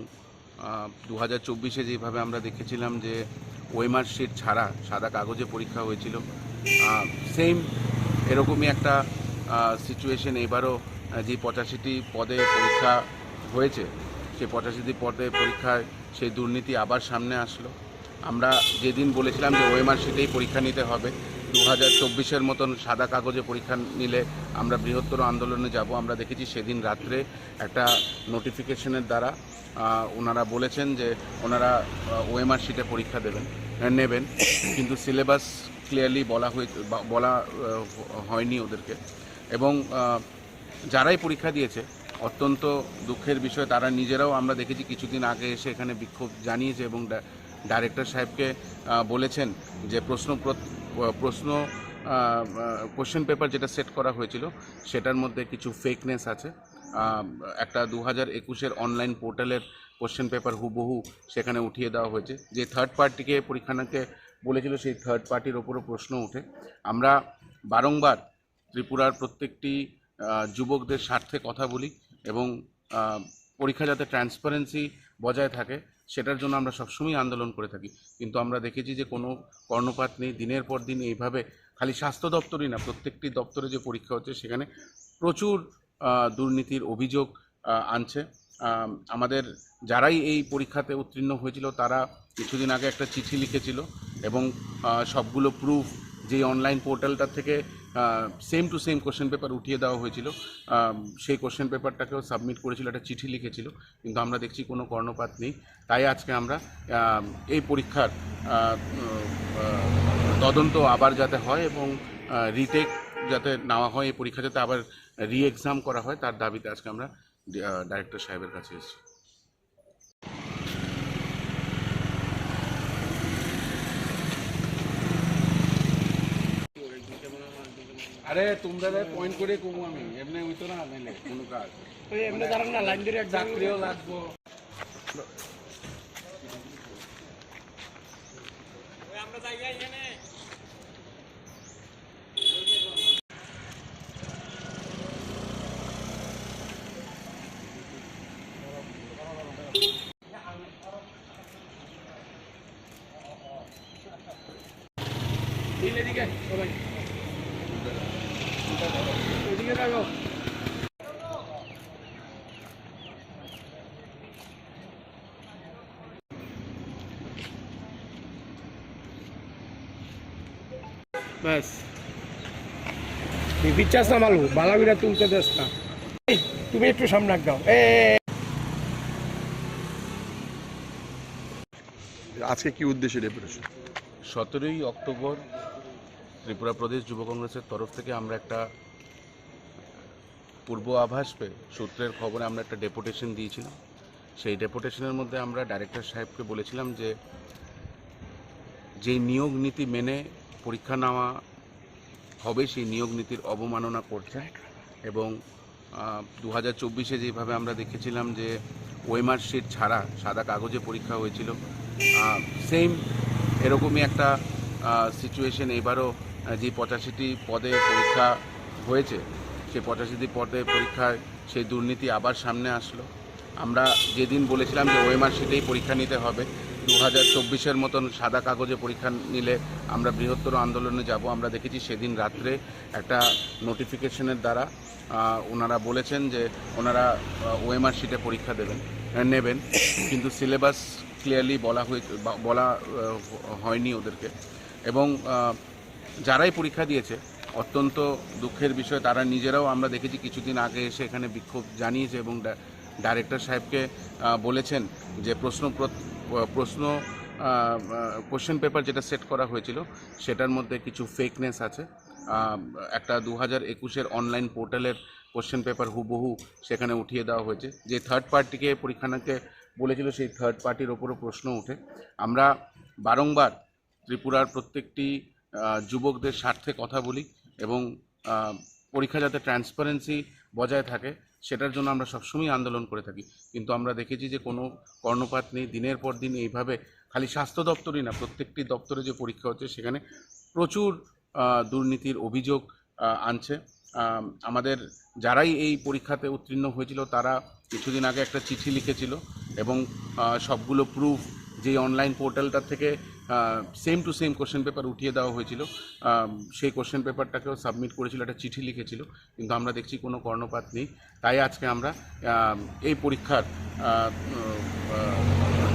[SPEAKER 9] 2024-এ যেভাবে আমরা দেখেছিলাম যে ওএমআর শিট ছাড়া সাদা কাগজে পরীক্ষা হয়েছিল, সেম এরকমই একটা সিচুয়েশন এবারও যে 85টি পদে পরীক্ষা হয়েছে সেই 85টি পদে পরীক্ষায় সেই দুর্নীতি আবার সামনে আসলো। আমরা যেদিন বলেছিলাম যে ওএমআর শিটেই পরীক্ষা নিতে হবে, 2024-এর মতন সাদা কাগজে পরীক্ষা নিলে আমরা বৃহত্তর আন্দোলনে যাব। আমরা দেখেছি সেদিন রাত্রে একটা নোটিফিকেশনের দ্বারা ওনারা বলেছেন যে ওনারা ওএমআর শিটে পরীক্ষা নেবেন, কিন্তু সিলেবাস ক্লিয়ারলি বলা হয়নি ওদেরকে। এবং যারাই পরীক্ষা দিয়েছে অত্যন্ত দুঃখের বিষয়। তারা নিজেরাও আমরা দেখেছি কিছুদিন আগে এসে এখানে বিক্ষোভ জানিয়েছে এবং ডাইরেক্টর সাহেবকে বলেছেন যে প্রশ্ন কোশ্চেন পেপার যেটা সেট করা হয়েছিল সেটার মধ্যে কিছু ফেকনেস আছে। একটা 2021-এর অনলাইন পোর্টালের কোশ্চেন পেপার হুবহু সেখানে উঠিয়ে দেওয়া হয়েছে। যে থার্ড পার্টিকে পরীক্ষাকে বলেছিল সেই থার্ড পার্টির ওপরও প্রশ্ন ওঠে। আমরা বারংবার ত্রিপুরার প্রত্যেকটি যুবকদের স্বার্থে কথা বলি এবং পরীক্ষা যাতে ট্রান্সপারেন্সি বজায় থাকে সেটার জন্য আমরা সবসময় আন্দোলন করে থাকি। কিন্তু আমরা দেখেছি যে কোনো কর্ণপাত নেই। দিনের পর দিন এইভাবে খালি স্বাস্থ্য দপ্তরই না, প্রত্যেকটি দপ্তরে যে পরীক্ষা হচ্ছে সেখানে প্রচুর দুর্নীতির অভিযোগ আনছে। আমাদের যারাই এই পরীক্ষাতে উত্তীর্ণ হয়েছিল তারা কিছুদিন আগে একটা চিঠি লিখেছিল এবং সবগুলো প্রুফ যে অনলাইন পোর্টালটা থেকে same to same question paper উঠিয়ে দেওয়া হয়েছিল সেই কোশ্চেন পেপারটাকেও সাবমিট করেছিল, একটা চিঠি লিখেছিল, কিন্তু আমরা দেখছি কোনো কর্ণপাত নেই। তাই আজকে আমরা এই পরীক্ষার তদন্ত আবার যাতে হয় এবং রিটেক যাতে নেওয়া হয়, এই পরীক্ষা যাতে আবার রি এক্সাম করা হয় তার দাবিতে আজকে আমরা ডাইরেক্টর সাহেবের কাছে এসেছি। আরে তোমরা পয়েন্ট করে কমু আমি এমনি হইতো না মেলে কোনো কাজ
[SPEAKER 6] এমনি দাঁড়ান না, লাইন ধরে
[SPEAKER 9] চাকরিও লাগবো।
[SPEAKER 6] এদিকে সবাই এদিকে দেখো। ব্যাস বিচার সামালু বালাবিরা তুলতে দেস না। তুমি একটু সামনে দাও।
[SPEAKER 5] আজকে কি উদ্দেশ্যে ডেপুটেশন?
[SPEAKER 9] 17ই অক্টোবর ত্রিপুরা প্রদেশ যুব কংগ্রেসের তরফ থেকে আমরা একটা পূর্ব আভাস পেয়ে সূত্রের খবরে আমরা একটা ডেপুটেশন দিয়েছিলাম। সেই ডেপুটেশনের মধ্যে আমরা ডাইরেক্টর সাহেবকে বলেছিলাম যে যেই নিয়োগ নীতি মেনে পরীক্ষা নেওয়া হবে সেই নিয়োগ নীতির অবমাননা করছেন এবং 2024-এ যেভাবে আমরা দেখেছিলাম যে ওএমআর শিট ছাড়া সাদা কাগজে পরীক্ষা হয়েছিল, সেম এরকমই একটা সিচুয়েশন এবারও যে 85টি পদে পরীক্ষা হয়েছে সেই 85টি পদে পরীক্ষায় সেই দুর্নীতি আবার সামনে আসলো। আমরা যেদিন বলেছিলাম যে ওএমআর শিটেই পরীক্ষা নিতে হবে, 2024-এর মতন সাদা কাগজে পরীক্ষা নিলে আমরা বৃহত্তর আন্দোলনে যাব। আমরা দেখেছি সেদিন রাত্রে একটা নোটিফিকেশনের দ্বারা ওনারা বলেছেন যে ওনারা ওএমআর শিটে পরীক্ষা নেবেন, কিন্তু সিলেবাস ক্লিয়ারলি বলা হয়নি ওদেরকে। এবং যারাই পরীক্ষা দিয়েছে অত্যন্ত দুঃখের বিষয়, তারা নিজেরাও আমরা দেখেছি কিছুদিন আগে এসে এখানে বিক্ষোভ জানিয়েছে এবং ডাইরেক্টর সাহেবকে বলেছেন যে প্রশ্ন কোশ্চেন পেপার যেটা সেট করা হয়েছিল সেটার মধ্যে কিছু ফেকনেস আছে। একটা 2021-এর অনলাইন পোর্টালের কোশ্চেন পেপার হুবহু সেখানে উঠিয়ে দেওয়া হয়েছে। যে থার্ড পার্টিকে পরীক্ষাকে বলেছিল সেই থার্ড পার্টির ওপরও প্রশ্ন ওঠে। আমরা বারংবার ত্রিপুরার প্রত্যেকটি যুবকদের স্বার্থে কথা বলি এবং পরীক্ষা যাতে ট্রান্সপারেন্সি বজায় থাকে সেটার জন্য আমরা সবসময় আন্দোলন করে থাকি। কিন্তু আমরা দেখেছি যে কোনো কর্ণপাত নেই। দিনের পর দিন এইভাবে খালি স্বাস্থ্য দপ্তরই না, প্রত্যেকটি দপ্তরে যে পরীক্ষা হচ্ছে সেখানে প্রচুর দুর্নীতির অভিযোগ আনছে। আমাদের যারাই এই পরীক্ষাতে উত্তীর্ণ হয়েছিল তারা কিছুদিন আগে একটা চিঠি লিখেছিল এবং সবগুলো প্রুফ যে অনলাইন পোর্টালটা থেকে same to same question paper উঠিয়ে দেওয়া হয়েছিল সেই কোশ্চেন পেপারটাকেও সাবমিট করেছিল, একটা চিঠি লিখেছিল, কিন্তু আমরা দেখছি কোনো কর্ণপাত নেই। তাই আজকে আমরা এই পরীক্ষার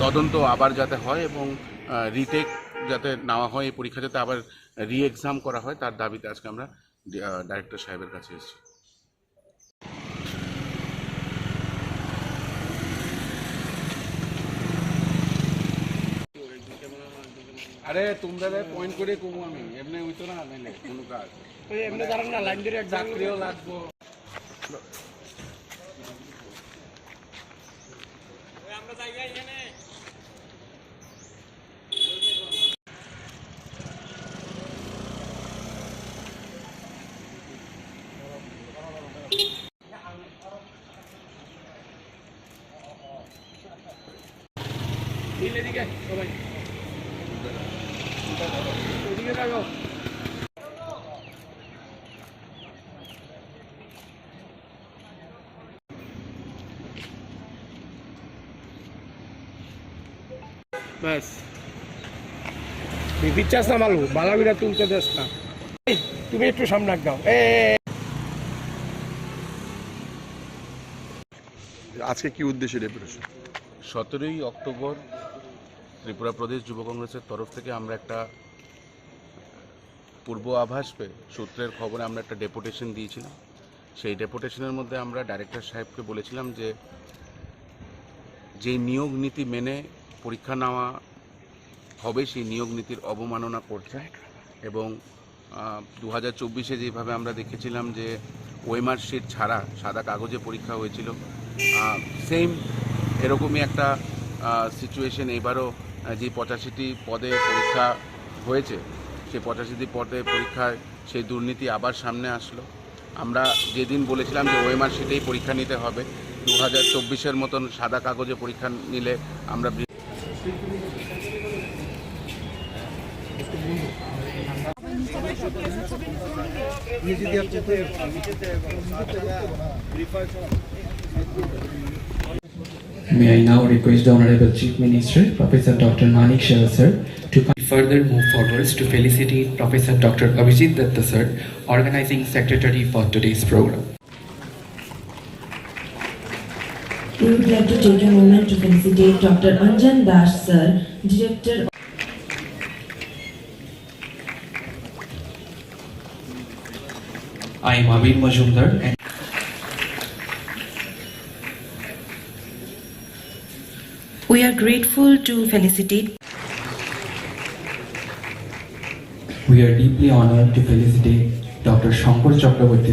[SPEAKER 9] তদন্ত আবার যাতে হয় এবং রিটেক যাতে নেওয়া হয়, এই পরীক্ষা যাতে আবার রি এক্সাম করা হয় তার দাবিতে আজকে আমরা ডাইরেক্টর সাহেবের কাছে এসেছি। আরে তোমরা পয়েন্ট করে কমু আমি এমনি হইতো না মেলে কোনো কাজ
[SPEAKER 6] এমনি দাঁড়ান না, লাইন ধরে
[SPEAKER 9] চাকরিও লাগবো।
[SPEAKER 6] সবাই ওদিকে থাকো। ব্যাস দিচ্ছাস না মালু বালাবিরা তুলতে দেস না। এই, তুমি একটু সামনে দাও।
[SPEAKER 7] আজকে কি উদ্দেশ্যে ডেপুটেশন?
[SPEAKER 9] 17ই অক্টোবর ত্রিপুরা প্রদেশ যুব কংগ্রেসের তরফ থেকে আমরা একটা পূর্ব আভাস পেয়ে সূত্রের খবরে আমরা একটা ডেপুটেশন দিয়েছিলাম। সেই ডেপুটেশনের মধ্যে আমরা ডাইরেক্টর সাহেবকে বলেছিলাম যে যেই নিয়োগ নীতি মেনে পরীক্ষা নেওয়া হবে সেই নিয়োগ নীতির অবমাননা করছে এবং 2024-এ যেভাবে আমরা দেখেছিলাম যে ওএমআর শিট ছাড়া সাদা কাগজে পরীক্ষা হয়েছিল, সেম এরকমই একটা সিচুয়েশন এবারও যে 85টি পদে পরীক্ষা হয়েছে সেই 85টি পদে পরীক্ষায় সেই দুর্নীতি আবার সামনে আসলো। আমরা যেদিন বলেছিলাম যে ওএমআর শিটেই পরীক্ষা নিতে হবে, 2024-এর মতন সাদা কাগজে পরীক্ষা নিলে আমরা
[SPEAKER 10] May I now request the Honorable Chief Minister, Professor Dr. Manik Shah sir, to further move forwards to felicitate Professor Dr. Abhijit Datta sir, Organizing Secretary for today's program.
[SPEAKER 11] We would like to take a moment to felicitate Dr. Anjan Das sir, Director.
[SPEAKER 10] I am Abir Majumdar and
[SPEAKER 11] We are grateful to felicitate.
[SPEAKER 10] we are deeply honored to felicitate Dr. Shankar Chakraborty.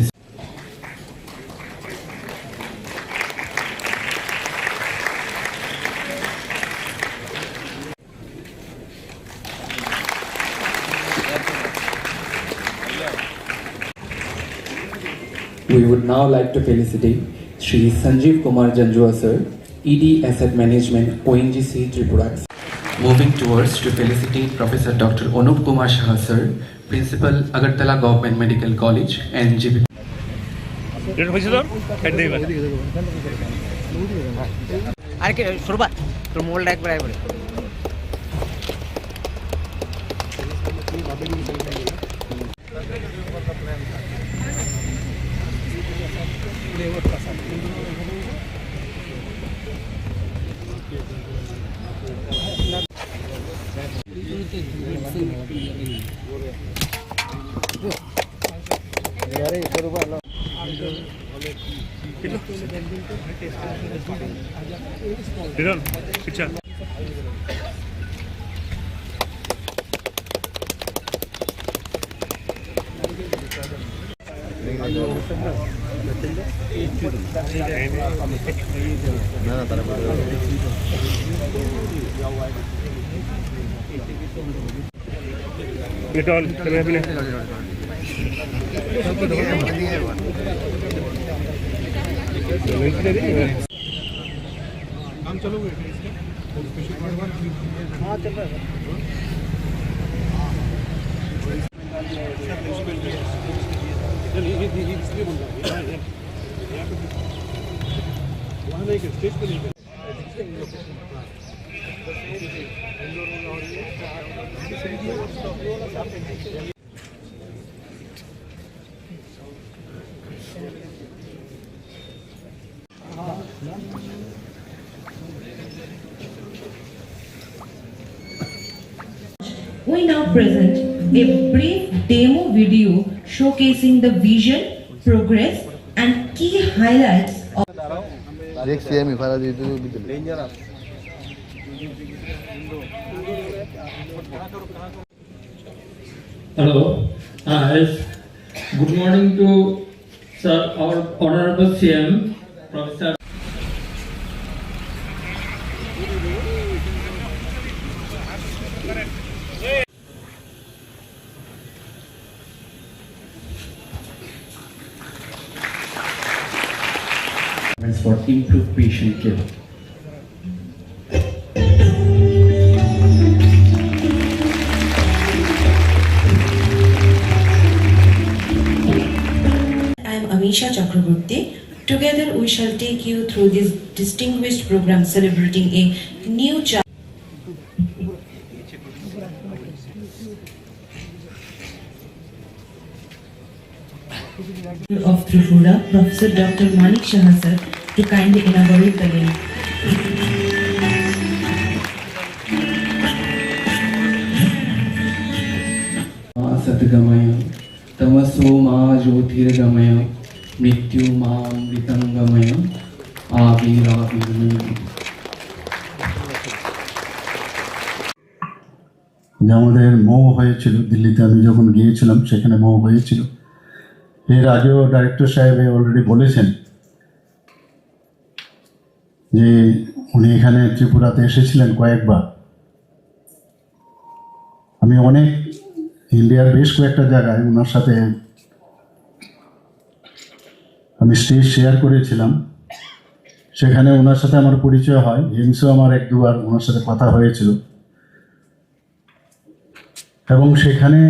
[SPEAKER 10] We would now like to felicitate Shri Sanjeev Kumar Janjua sir, ED Asset Management, ONGC Tripura. Moving towards to felicitate Professor Dr. Anup Kumar Shah sir, Principal Agartala Government Medical College and GB.
[SPEAKER 5] আর কি শুরবা তোর মোবাইলটা একবার একবার
[SPEAKER 11] We now present a brief demo video showcasing the vision, progress, and key highlights of
[SPEAKER 10] Hello. Yes. Good morning to Sir, our Honorable CM, Professor. For improved patient care.
[SPEAKER 11] Nisha Chakraborty. Together we shall take you through this distinguished program celebrating a new chapter of Tripura, Professor Dr. Manik Shah sir, to kindly inaugurate the game.
[SPEAKER 10] सतगमय तमसो मा ज्योतिर्गमय मृत्यु मामृतंगमय आविराविर्मय।
[SPEAKER 7] যে আমাদের মৌ হয়েছিল দিল্লিতে, আমি যখন গিয়েছিলাম সেখানে মৌ হয়েছিল। এর আগেও ডাইরেক্টর সাহেব অলরেডি বলেছেন যে উনি এখানে ত্রিপুরাতে এসেছিলেন কয়েকবার। আমি অনেক ইন্ডিয়ার বেশ কয়েকটা জায়গায় ওনার সাথে আমি স্টেজ শেয়ার করেছিলাম, সেখানে ওনার সাথে আমার পরিচয় হয়। এমসেও আমার এক দুবার ওনার সাথে কথা হয়েছিল এবং সেখানে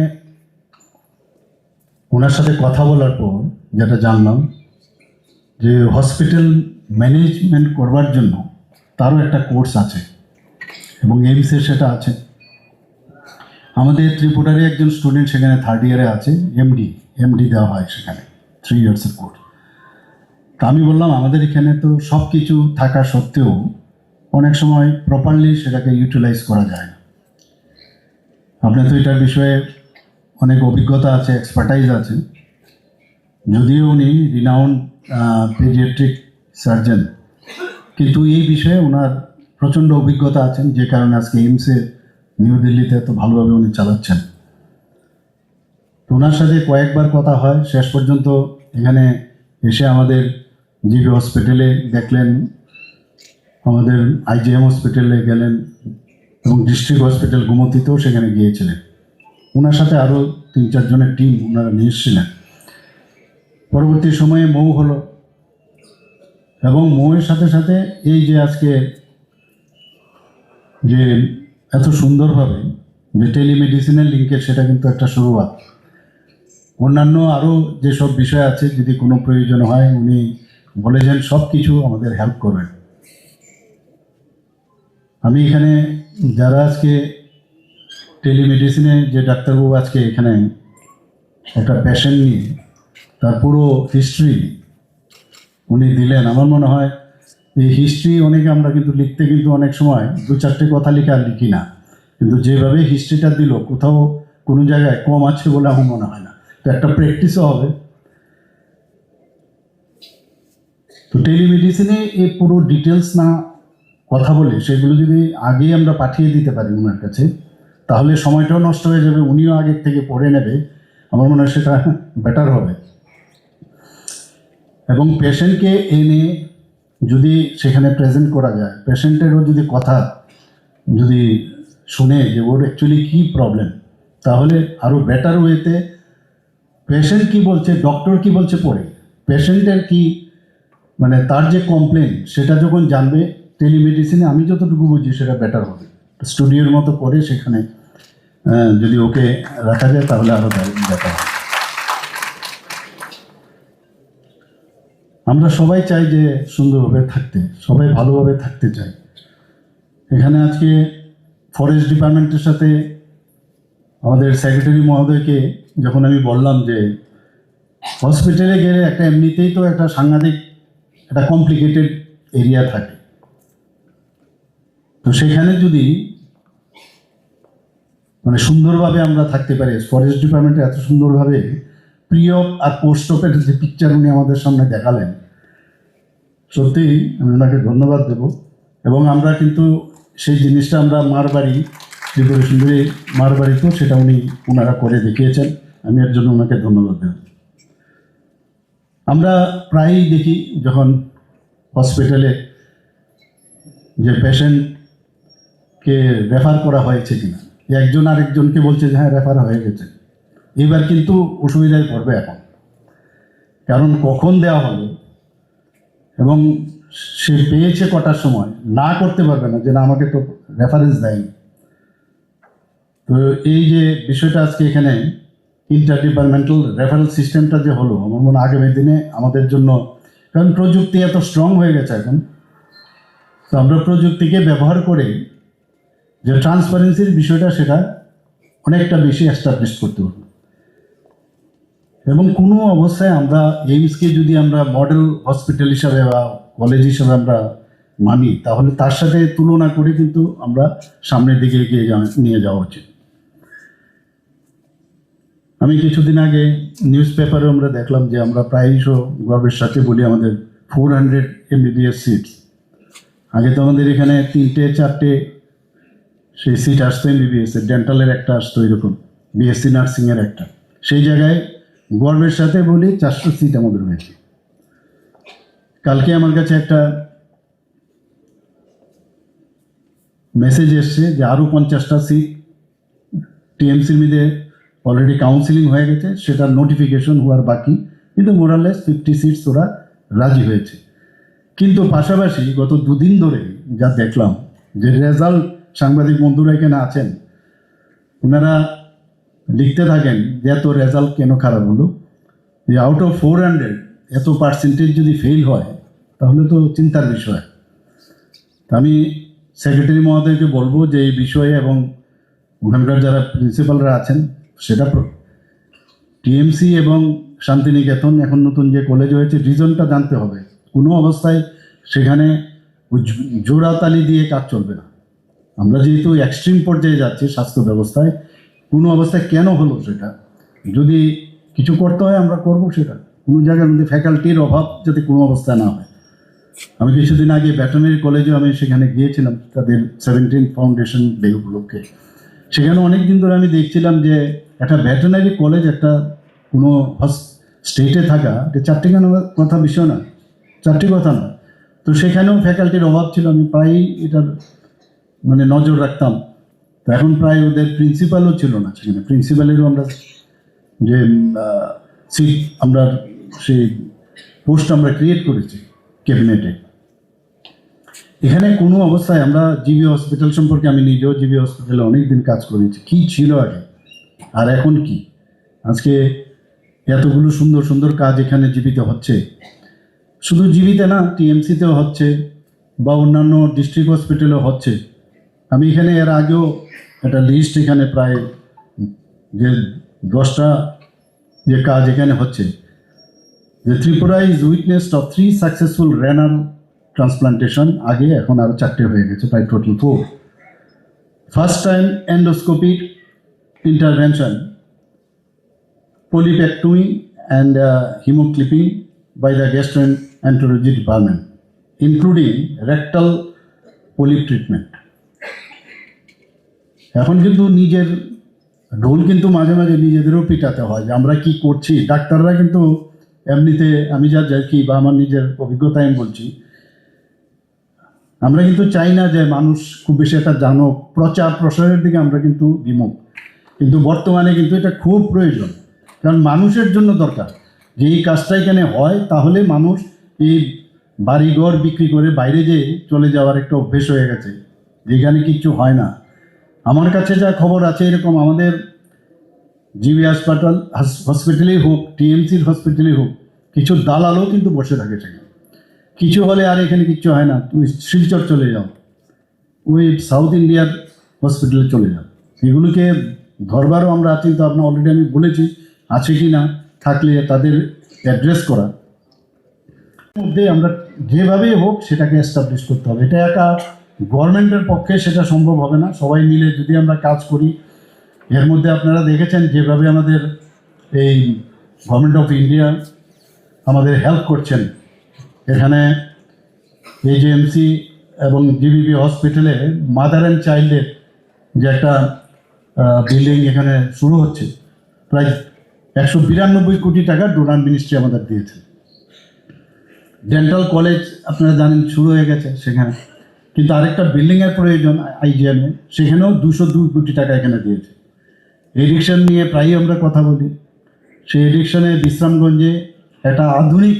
[SPEAKER 7] ওনার সাথে কথা বলার পর যেটা জানলাম যে হসপিটাল ম্যানেজমেন্ট করবার জন্য তারও একটা কোর্স আছে এবং এইমসে সেটা আছে। আমাদের ত্রিপুরারই একজন স্টুডেন্ট সেখানে 3rd ইয়ারে আছে, এমডি দেওয়া হয় সেখানে 3 ইয়ার্সের কোর্স। তা আমি বললাম আমাদের এখানে তো সব কিছু থাকা সত্ত্বেও অনেক সময় প্রপারলি সেটাকে ইউটিলাইজ করা যায় না। আপনি তো এটার বিষয়ে অনেক অভিজ্ঞতা আছে, এক্সপার্টাইজ আছে, যদিও উনি রিনাউন্ড পেডিয়াট্রিক সার্জন, কিন্তু এই বিষয়ে ওনার প্রচণ্ড অভিজ্ঞতা আছেন, যে কারণে আজকে এইমসে নিউ দিল্লিতে এত ভালোভাবে উনি চালাচ্ছেন। তো ওনার সাথে কয়েকবার কথা হয়, শেষ পর্যন্ত এখানে এসে আমাদের জিবি হসপিটালে দেখলেন, আমাদের আইজিএম হসপিটালে গেলেন এবং ডিস্ট্রিক্ট হসপিটাল গুমতিতেও সেখানে গিয়েছিলেন। ওনার সাথে আরও 3-4 জনের টিম ওনারা নিয়ে এসেছিলেন। পরবর্তী সময়ে মৌ হলো এবং মৌয়ের সাথে সাথে এই যে আজকে যে এত সুন্দরভাবে যে টেলিমেডিসিনের লিঙ্কেজ, সেটা কিন্তু একটা শুরুয়াত। অন্যান্য আরও যেসব বিষয় আছে, যদি কোনো প্রয়োজন হয় উনি বলেছেন সব কিছু আমাদের হেল্প করবেন। আমি এখানে যারা আজকে টেলিমেডিসিনে যে ডাক্তারবাবু আজকে এখানে একটা পেশেন্ট নিয়ে তার পুরো হিস্ট্রি উনি দিলেন, আমার মনে হয় এই হিস্ট্রি অনেকে আমরা কিন্তু লিখতে কিন্তু অনেক সময় 2-4টে কথা লিখে আর লিখি না, কিন্তু যেভাবে হিস্ট্রিটা দিল কোথাও কোনো জায়গায় কম আছে বলে আমার মনে হয় না। তো একটা প্র্যাকটিসও হবে। তো টেলিমেডিসিনে এই পুরো ডিটেলস না কথা বলে সেগুলো যদি আগে আমরা পাঠিয়ে দিতে পারি ওনার কাছে, তাহলে সময়টাও নষ্ট হয়ে যাবে, উনিও আগের থেকে পড়ে নেবে, আমার মনে হয় সেটা বেটার হবে। এবং পেশেন্টকে এনে যদি সেখানে প্রেজেন্ট করা যায়, পেশেন্টেরও যদি কথা যদি শুনে যে ওর অ্যাকচুয়ালি কী প্রবলেম, তাহলে আরও বেটার ওয়েতে পেশেন্ট কী বলছে, ডক্টর কী বলছে পড়ে, পেশেন্টের কি মানে তার যে কমপ্লেন সেটা যখন জানবে, টেলিমেডিসিনে আমি যতটুকু বুঝি সেটা বেটার হবে। স্টুডিওর মতো করে সেখানে যদি ওকে রাখা যায় তাহলে আরও বেটার হবে। আমরা সবাই চাই যে সুন্দরভাবে থাকতে, সবাই ভালোভাবে থাকতে চাই। এখানে আজকে ফরেস্ট ডিপার্টমেন্টের সাথে আমাদের সেক্রেটারি মহোদয়কে যখন আমি বললাম যে হসপিটালে গেলে একটা এমনিতেই তো একটা সাংঘাতিক একটা কমপ্লিকেটেড এরিয়া থাকে, তো সেখানে যদি মানে সুন্দরভাবে আমরা থাকতে পারি, ফরেস্ট ডিপার্টমেন্টে এত সুন্দরভাবে প্রি অপ আর পোস্ট অপের যে পিকচার উনি আমাদের সামনে দেখালেন, সত্যিই আমি ওনাকে ধন্যবাদ দেব। এবং আমরা কিন্তু সেই জিনিসটা আমরা মারবাড়ি ত্রিপুরা সুন্দরী মারবাড়িতেও সেটা ওনারা করে দেখিয়েছেন, আমি এর জন্য ওনাকে ধন্যবাদ দেব। আমরা প্রায়ই দেখি যখন হসপিটালে যে পেশেন্টকে রেফার করা হয়েছে কিনা, একজন আরেকজনকে বলছে যে হ্যাঁ রেফার হয়ে গেছে। এবার কিন্তু অসুবিধায় পড়বে এখন, কারণ কখন দেওয়া হলো এবং সে পেয়েছে কটার সময়, না করতে পারবে না যে না আমাকে তো রেফারেন্স দেয়নি। তো এই যে বিষয়টা আজকে এখানে ইন্টার ডিপার্টমেন্টাল রেফারেল সিস্টেমটা যে হলো, আমার মনে হয় আগামী দিনে আমাদের জন্য, কারণ প্রযুক্তি এত স্ট্রং হয়ে গেছে এখন, তো আমরা প্রযুক্তিকে ব্যবহার করে যে ট্রান্সপারেন্সির বিষয়টা সেটা অনেকটা বেশি এস্টাবলিশ করতে পারবো। এবং কোনো অবস্থায় আমরা এইমসকে যদি আমরা মডেল হসপিটাল হিসাবে বা কলেজ হিসাবে আমরা মানি, তাহলে তার সাথে তুলনা করে কিন্তু আমরা সামনের দিকে এগিয়ে নিয়ে যাওয়া উচিত। আমি কিছুদিন আগে নিউজ পেপারে আমরা দেখলাম যে আমরা প্রায়শ গর্বের সাথে বলি আমাদের 400 MBBS সিটস। আগে তো আমাদের এখানে 3টে 4টে সেই সিট আসতো MBBS এর, ডেন্টালের একটা আসতো, এরকম BSc নার্সিংয়ের একটা। সেই জায়গায় গর্বের সাথে বলি 400 সিট আমাদের হয়েছে। কালকে আমার কাছে একটা মেসেজ এসছে যে আরও 50টা সিট TMCর মধ্যে অলরেডি কাউন্সিলিং হয়ে গেছে, সেটা নোটিফিকেশন হওয়ার বাকি, কিন্তু মোরালেস 50 সিটস ওরা রাজি হয়েছে। কিন্তু পাশাপাশি গত 2 দিন ধরে যা দেখলাম যে রেজাল্ট, সাংবাদিক বন্ধুরা এখানে আছেন, ওনারা লিখতে থাকেন যে এত রেজাল্ট কেন খারাপ হলো, যে আউট অফ 400 এত পার্সেন্টেজ যদি ফেল হয় তাহলে তো চিন্তার বিষয়। আমি সেক্রেটারি মহোদয়কে বলবো যে এই বিষয়ে, এবং ওখানকার যারা প্রিন্সিপালরা আছেন, সেটা TMC এবং শান্তিনিকেতন এখন নতুন যে কলেজ হয়েছে রিজনটা জানতে হবে। কোনো অবস্থায় সেখানে জোড়াতালি দিয়ে কাজ চলবে না। আমরা যেহেতু এক্সট্রিম পর্যায়ে যাচ্ছি স্বাস্থ্য ব্যবস্থায়, কোনো অবস্থায় কেন হলো সেটা যদি কিছু করতে হয় আমরা করব, সেটা কোনো জায়গার মধ্যে ফ্যাকাল্টির অভাব যাতে কোনো অবস্থায় না হয়। আমি কিছুদিন আগে ভেটেরিনারি কলেজেও আমি সেখানে গিয়েছিলাম তাদের 17 ফাউন্ডেশন ডে উপলক্ষে। সেখানে অনেক দিন ধরে আমি দেখছিলাম যে একটা ভেটেরিনারি কলেজ একটা কোনো স্টেটে থাকা, এটা 4টি কথা বিষয় না, 4টি কথা না, তো সেখানেও ফ্যাকাল্টির অভাব ছিল। আমি প্রায়ই এটার মানে নজর রাখতাম। তো এখন প্রায় ওদের প্রিন্সিপালও ছিল না সেখানে, প্রিন্সিপালেরও আমরা যে সিট আমরা সেই পোস্ট আমরা ক্রিয়েট করেছি ক্যাবিনেটে। এখানে কোনো অবস্থায় আমরা জিবি হসপিটাল সম্পর্কে, আমি নিজেও জিবি হসপিটালে অনেক দিন কাজ করেছি, কী ছিল আগে আর এখন কি। আজকে এতগুলো সুন্দর সুন্দর কাজ এখানে জীবিত হচ্ছে, শুধু জীবিতে না, TMCতেও হচ্ছে বা অন্যান্য ডিস্ট্রিক্ট হসপিটালেও হচ্ছে। আমি এখানে এর আগেও একটা লিস্ট এখানে প্রায় যে 10টা যে কাজ এখানে হচ্ছে, যে Tripura is witnessed of 3 successful renal transplantation, আগে এখন আরও 4টে হয়ে গেছে, প্রায় total 4। First time endoscopic intervention, polypectomy and hemoclipping by the gastroenterology department, including rectal polyp treatment. এখন কিন্তু নিজের ঢোল কিন্তু মাঝে মাঝে নিজেদেরও পিটাতে হয় যে আমরা কি করছি। ডাক্তাররা কিন্তু এমনিতে, আমি যা দেখি বা আমার নিজের অভিজ্ঞতায় আমি বলছি, আমরা কিন্তু চাই না যে মানুষ খুব বেশি একটা জানুক, প্রচার প্রসারের দিকে আমরা কিন্তু বিমুখ, কিন্তু বর্তমানে কিন্তু এটা খুব প্রয়োজন। কারণ মানুষের জন্য দরকার যে এই কাজটা এখানে হয়, তাহলে মানুষ এই বাড়িঘর বিক্রি করে বাইরে যেয়ে চলে যাওয়ার একটা অভ্যেস হয়ে গেছে, যেখানে কিচ্ছু হয় না। আমার কাছে যা খবর আছে, এরকম আমাদের জিবি হসপিটালেই হোক, TMCর হসপিটালেই হোক, কিছু দালালও কিন্তু বসে থাকে সেখানে। কিছু হলে আর এখানে কিচ্ছু হয় না, তুমি শিলচর চলে যাও, ওই সাউথ ইন্ডিয়ার হসপিটালে চলে যাও। এগুলোকে ধরবারও আমরা চিন্তা ভাবনা অলরেডি আমি বলেছি, আছে কি না, থাকলে তাদের অ্যাড্রেস করা মধ্যে আমরা যেভাবেই হোক সেটাকে এস্টাবলিশ করতে হবে। এটা একা গভর্নমেন্টের পক্ষে সেটা সম্ভব হবে না, সবাই মিলে যদি আমরা কাজ করি। এর মধ্যে আপনারা দেখেছেন যেভাবে আমাদের এই গভর্নমেন্ট অফ ইন্ডিয়া আমাদের হেল্প করছেন। এখানে AJMC এবং GBP হসপিটালে মাদার অ্যান্ড চাইল্ডের যে একটা বিল্ডিং এখানে শুরু হচ্ছে, প্রায় 192 কোটি টাকা ডোনার মিনিস্ট্রি আমাদের দিয়েছে। ডেন্টাল কলেজ আপনারা জানেন শুরু হয়ে গেছে সেখানে, কিন্তু আরেকটা বিল্ডিংয়ের প্রয়োজন IGM-এ, সেখানেও 202 কোটি টাকা এখানে দিয়েছে। এডিকশন নিয়ে প্রায়ই আমরা কথা বলি, সেই এডিকশনে বিশ্রামগঞ্জে একটা আধুনিক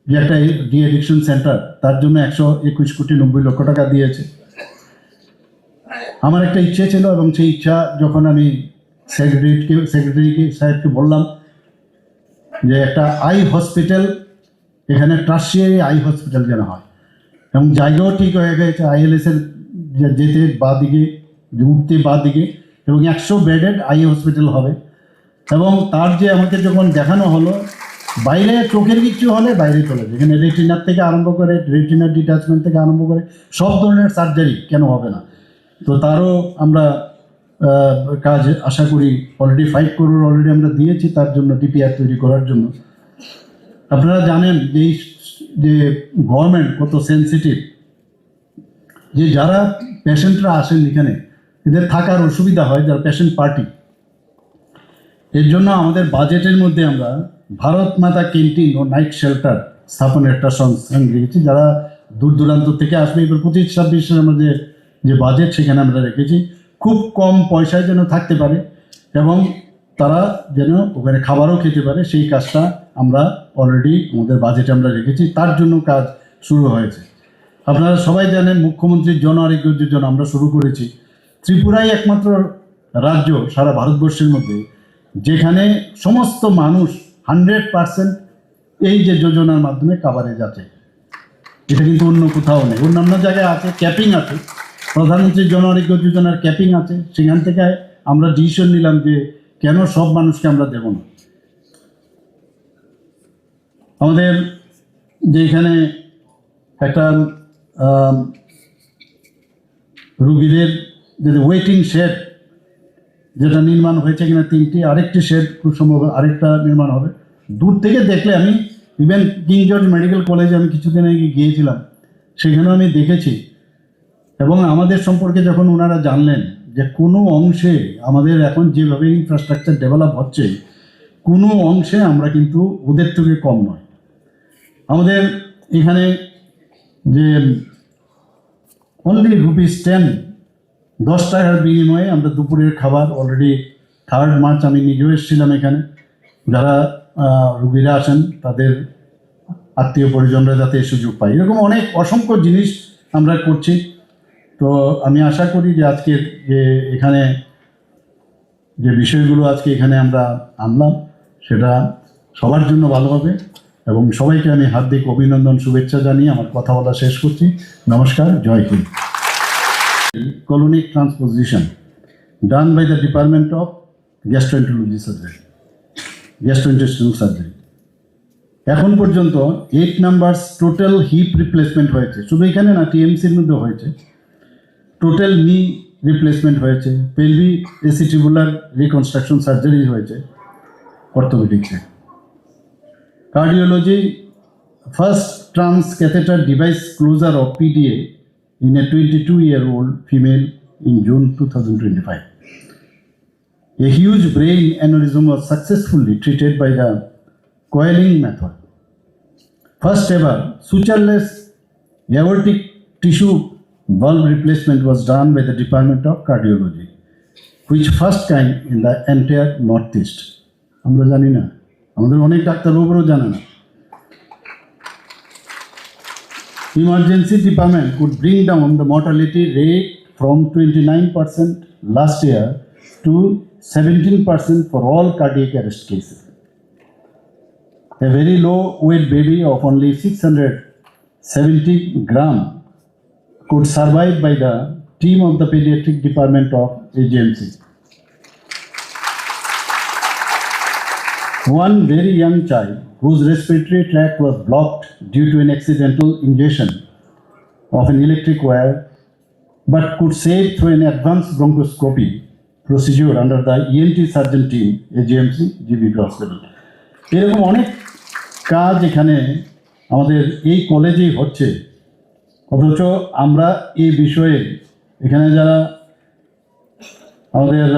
[SPEAKER 7] যে একটা ডি এডিকশন সেন্টার, তার জন্য 121 কোটি 90 লক্ষ টাকা দিয়েছে। আমার একটা ইচ্ছে ছিল, এবং সেই ইচ্ছা যখন আমি সেক্রেটারি সাহেবকে বললাম যে একটা আই হসপিটাল এখানে টার্সিয়ারি আই হসপিটাল যেন হয়, এবং জায়গাও ঠিক হয়ে গেছে ILS-এর যেতে বা দিকে উঠতে বা দিকে, এবং 100 বেডেড আই হসপিটাল হবে। এবং তার যে আমাকে যখন দেখানো হলো, বাইরে চোখের কিছু হলে বাইরে চলে যায়, এখানে রেটিনার থেকে আরম্ভ করে রেটিনার ডিটাচমেন্ট থেকে আরম্ভ করে সব ধরনের সার্জারি কেন হবে না। তো তারও আমরা কাজ আশা করি অলরেডি 5 crore অলরেডি আমরা দিয়েছি তার জন্য DPR তৈরি করার জন্য। আপনারা জানেন যে গভর্নমেন্ট কত সেন্সিটিভ, যে যারা পেশেন্টরা আসেন এখানে এদের থাকার অসুবিধা হয়, যারা পেশেন্ট পার্টি। এর জন্য আমাদের বাজেটের মধ্যে আমরা ভারত মাতা ক্যান্টিন ও নাইট শেল্টার স্থাপনের একটা সংস্থান রেখেছি, যারা দূর দূরান্ত থেকে আসবে। এবার 25-26-এর আমাদের যে বাজেট সেখানে আমরা রেখেছি, খুব কম পয়সায় যেন থাকতে পারে এবং তারা যেন ওখানে খাবারও খেতে পারে, সেই কাজটা আমরা অলরেডি আমাদের বাজেটে আমরা রেখেছি, তার জন্য কাজ শুরু হয়েছে। আপনারা সবাই জানেন মুখ্যমন্ত্রীর জন আরোগ্য যোজনা আমরা শুরু করেছি। ত্রিপুরাই একমাত্র রাজ্য সারা ভারতবর্ষের মধ্যে যেখানে সমস্ত মানুষ 100% এই যে যোজনার মাধ্যমে কাভারে যাচ্ছে। এটা কিন্তু অন্য কোথাও নেই, অন্যান্য জায়গায় আছে, ক্যাপিং আছে, প্রধানমন্ত্রী জন আরোগ্য যোজনার ক্যাপিং আছে। সেখান থেকে আমরা ডিসিশন নিলাম যে কেন সব মানুষকে আমরা দেব না। আমাদের যে এখানে একটা রুগীদের যে ওয়েটিং শেড যেটা নির্মাণ হয়েছে কিনা 3টি, আরেকটি শেড খুব সম্ভব আরেকটা নির্মাণ হবে। দূর থেকে দেখলে আমি ইভেন কিং জর্জ মেডিকেল কলেজে আমি কিছুদিন আগে গিয়েছিলাম, সেখানেও আমি দেখেছি। এবং আমাদের সম্পর্কে যখন ওনারা জানলেন যে কোনো অংশে আমাদের এখন যেভাবে ইনফ্রাস্ট্রাকচার ডেভেলপ হচ্ছে, কোনো অংশে আমরা কিন্তু ওদের থেকে কম নয়। আমাদের এখানে যে অনলি ₹10 10 টাকার বিনিময়ে আমরা দুপুরের খাবার অলরেডি 3rd মার্চ আমি নিজেও এসেছিলাম এখানে, যারা রুগীরা আসেন তাদের আত্মীয় পরিজনরা যাতে এই সুযোগ পায়, এরকম অনেক অসংখ্য জিনিস আমরা করছি। তো আমি আশা করি যে আজকের যে এখানে যে বিষয়গুলো আজকে এখানে আমরা আনলাম সেটা সবার জন্য ভালো হবে, এবং সবাইকে আমি হার্দিক অভিনন্দন শুভেচ্ছা জানিয়ে আমার কথা বলা শেষ করছি। নমস্কার, জয় Hind. Colonic transposition done by the Department of Gastroenterology Surgery, Gastrointestinal Surgery. এখন পর্যন্ত 8 নাম্বারস টোটাল হিপ রিপ্লেসমেন্ট হয়েছে, শুধু এখানে না TMCর মধ্যে হয়েছে। টোটাল নি রিপ্লেসমেন্ট হয়েছে, পেলভিক এসিটিবুলার রিকনস্ট্রাকশন সার্জারি হয়েছে অর্থোপেডিক্সে। Cardiology first transcatheter device closure of PDA in a 22-year-old female in June 2025. A huge brain aneurysm was successfully treated by the coiling method. First ever sutureless aortic tissue valve replacement was done by the Department of Cardiology, which first kind in the entire Northeast. আমরা জানি না, আমাদের অনেক ডাক্তারবাবুরাও জানে না। Emergency department could bring down the mortality rate from 29% last year to 17% for all cardiac arrest cases. A very low weight baby of only 670 gram could survive by the team of the pediatric department of AGMC. One very young child whose respiratory tract was blocked due to an accidental ingestion of an electric wire but could save through an advanced bronchoscopy procedure under the ENT surgeon team AGMC GBP Hospital. এরকম অনেক কাজ এখানে আমাদের এই কলেজেই হচ্ছে, অথচ আমরা এই বিষয়ে এখানে যারা আমাদের